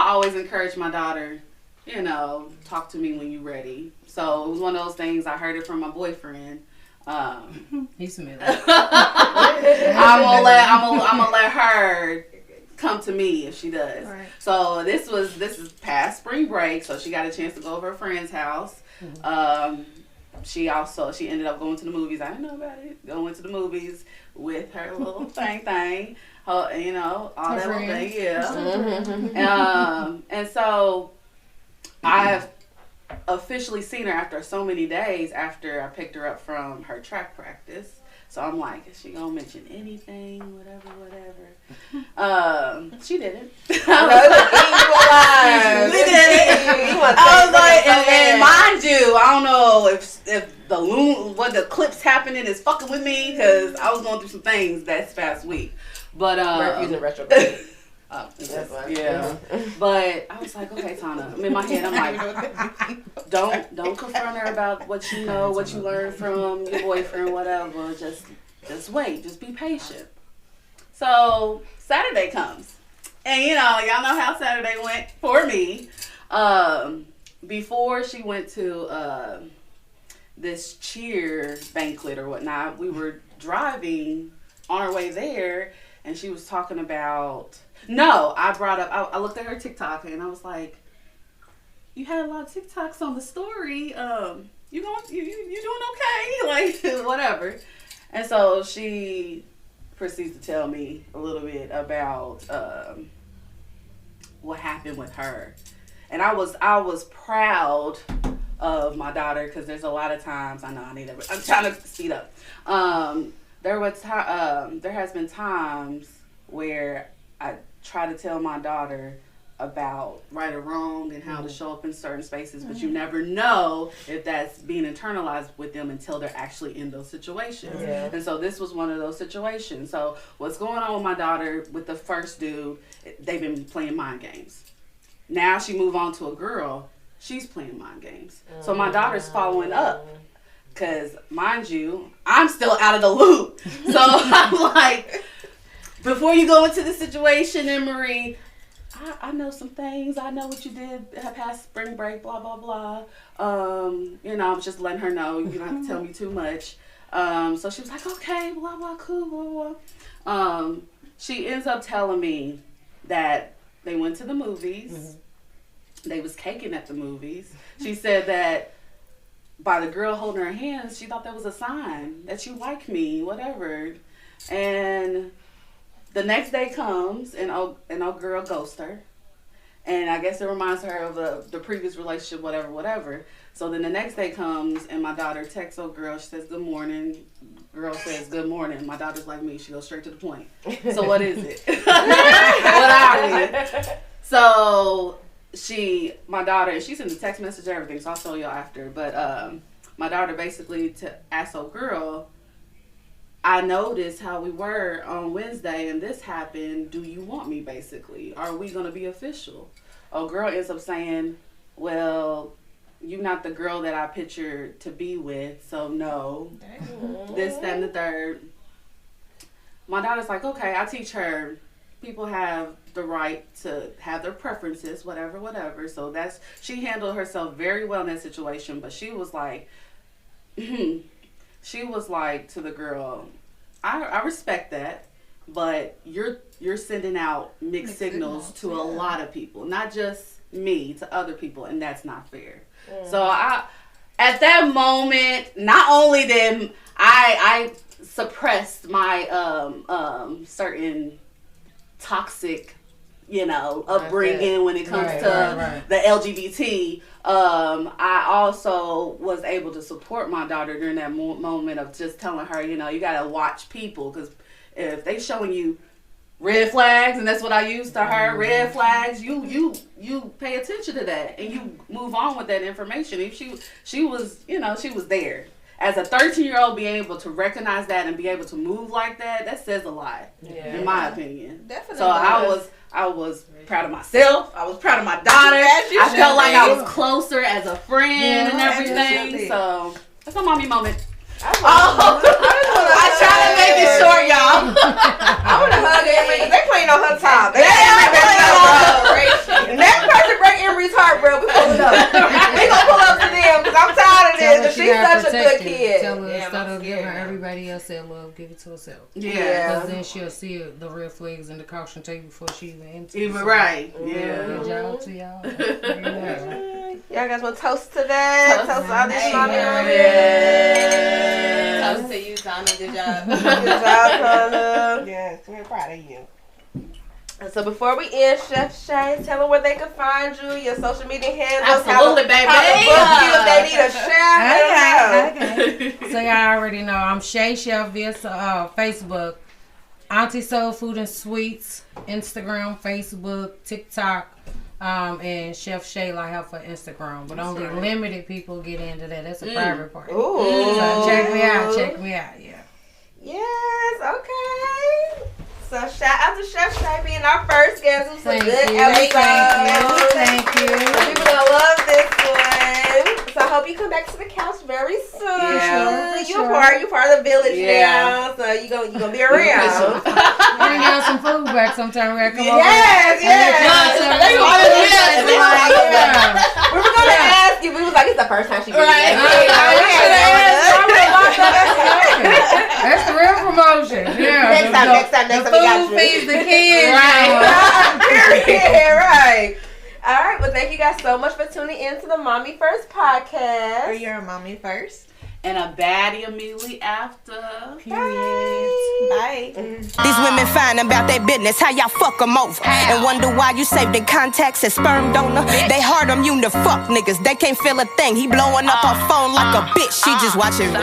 Speaker 3: always encourage my daughter, you know, talk to me when you're ready. So it was one of those things, I heard it from my boyfriend.
Speaker 1: He's smelly.
Speaker 3: I'm gonna let her come to me if she does.
Speaker 2: Right.
Speaker 3: So this is past spring break, so she got a chance to go over her friend's house. She ended up going to the movies. I didn't know about it. Going to the movies with her little thing. You know, all her that little thing. Yeah. And so I've officially seen her after so many days after I picked her up from her track practice. So I'm like, is she gonna mention anything? Whatever. She didn't. I was like, and mind you, I don't know if what the clips happening is fucking with me, because I was going through some things that past week. But
Speaker 5: using retrograde.
Speaker 3: Yeah. But I was like, okay, Tana. I'm in my head. I'm like, don't confront her about what you know, what you learned from your boyfriend, whatever. Just wait. Just be patient. So Saturday comes, and you know, y'all know how Saturday went for me. Before she went to this cheer banquet or whatnot, we were driving on our way there, and she was talking about. No, I looked at her TikTok and I was like, you had a lot of TikToks on the story. You doing okay? Like, whatever. And so she proceeds to tell me a little bit about what happened with her. And I was proud of my daughter, because there's a lot of times, I'm trying to speed up. There has been times where I try to tell my daughter about right or wrong and how to show up in certain spaces, but you never know if that's being internalized with them until they're actually in those situations. Yeah. And so this was one of those situations. So what's going on with my daughter with the first dude, they've been playing mind games. Now she moved on to a girl, she's playing mind games. So my daughter's following up. Because, mind you, I'm still out of the loop. So I'm like, before you go into the situation, Emery, I know some things. I know what you did past spring break, blah, blah, blah. You know, I'm just letting her know. You don't have to tell me too much. So she was like, okay, blah, blah, cool, blah, blah. She ends up telling me that they went to the movies. They was caking at the movies. She said that by the girl holding her hands, she thought that was a sign that you like me, whatever. And the next day comes and old girl ghosts her. And I guess it reminds her of the previous relationship, whatever. So then the next day comes and my daughter texts old girl. She says, good morning. Girl says, good morning. My daughter's like me. She goes straight to the point. So what is it? What are we? So my daughter, she sent a text message and everything. So I'll show y'all after. But my daughter basically asked old girl, I noticed how we were on Wednesday and this happened. Do you want me, basically? Are we going to be official? Oh, girl ends up saying, well, you're not the girl that I pictured to be with, so no. This, that, and the third. My daughter's like, okay, I teach her. People have the right to have their preferences, whatever. So she handled herself very well in that situation, but she was like, she was like to the girl, I respect that, but you're sending out mixed signals to a lot of people, not just me, to other people, and that's not fair. So at that moment, not only did I suppressed my certain toxic, upbringing when it comes to the LGBT. I also was able to support my daughter during that moment of just telling her, you gotta watch people, because if they showing you red flags, and that's what I used to her, red flags, you pay attention to that and you move on with that information. If she was, she was there. As a 13-year-old, being able to recognize that and be able to move like that says a lot, in my opinion.
Speaker 2: Definitely.
Speaker 3: So I was proud of myself. I was proud of my daughter. I felt like I was closer as a friend and everything. So that's a mommy moment.
Speaker 5: I try to make it short, y'all. I want to hug Emery because they playing on her top. They next person break Emery's heart, bro. We pulling up. We gonna pull up to them because I'm tired of this. She's such a good kid.
Speaker 1: Tell her instead of giving everybody else that love, give it to herself.
Speaker 3: Yeah.
Speaker 1: Because then she'll see the red flags and the caution tape before she even enters.
Speaker 3: Even right. Yeah.
Speaker 1: Good job to y'all.
Speaker 5: Y'all guys want to toast to that? Toast to all this mommy over
Speaker 6: here. Toast to you, Tana. Good job.
Speaker 5: Good job, Tana.
Speaker 2: Yes, we're proud of you.
Speaker 5: So before we end, Chef Shay, tell them where they can find you, your social media handles.
Speaker 3: Absolutely, baby.
Speaker 5: How to book you if they need a chef.
Speaker 1: Okay. So y'all already know I'm Shay Chef via Facebook, Auntie Soul Food and Sweets, Instagram, Facebook, TikTok. And Chef Shayla have for Instagram, but only limited people get into that. That's a private part.
Speaker 5: Ooh.
Speaker 1: So check me out, yeah.
Speaker 5: Yes, okay. So shout out to Chef Shay being our first guest. It was a good episode.
Speaker 1: Thank you.
Speaker 5: People gonna love this one. So I hope you come back to the couch very soon.
Speaker 3: Yeah,
Speaker 5: You part of the village now, so you gonna be around.
Speaker 1: Bring out some food back sometime. We're gonna come
Speaker 5: Yes. We were gonna ask you. We was like, it's the first time she been here.
Speaker 1: That's the real promotion. Yeah.
Speaker 5: Next time we got you.
Speaker 1: Food feeds the kids.
Speaker 5: Right. All right. Well, thank you guys so much for tuning in to the Mommy First podcast.
Speaker 2: You're a mommy first.
Speaker 3: And a baddie immediately after.
Speaker 2: Bye.
Speaker 4: These women find about their business, how y'all fuck them over. And wonder why you saved their contacts as sperm donor. They hard immune to fuck niggas, they can't feel a thing. He blowing up her phone like a bitch, she just watching.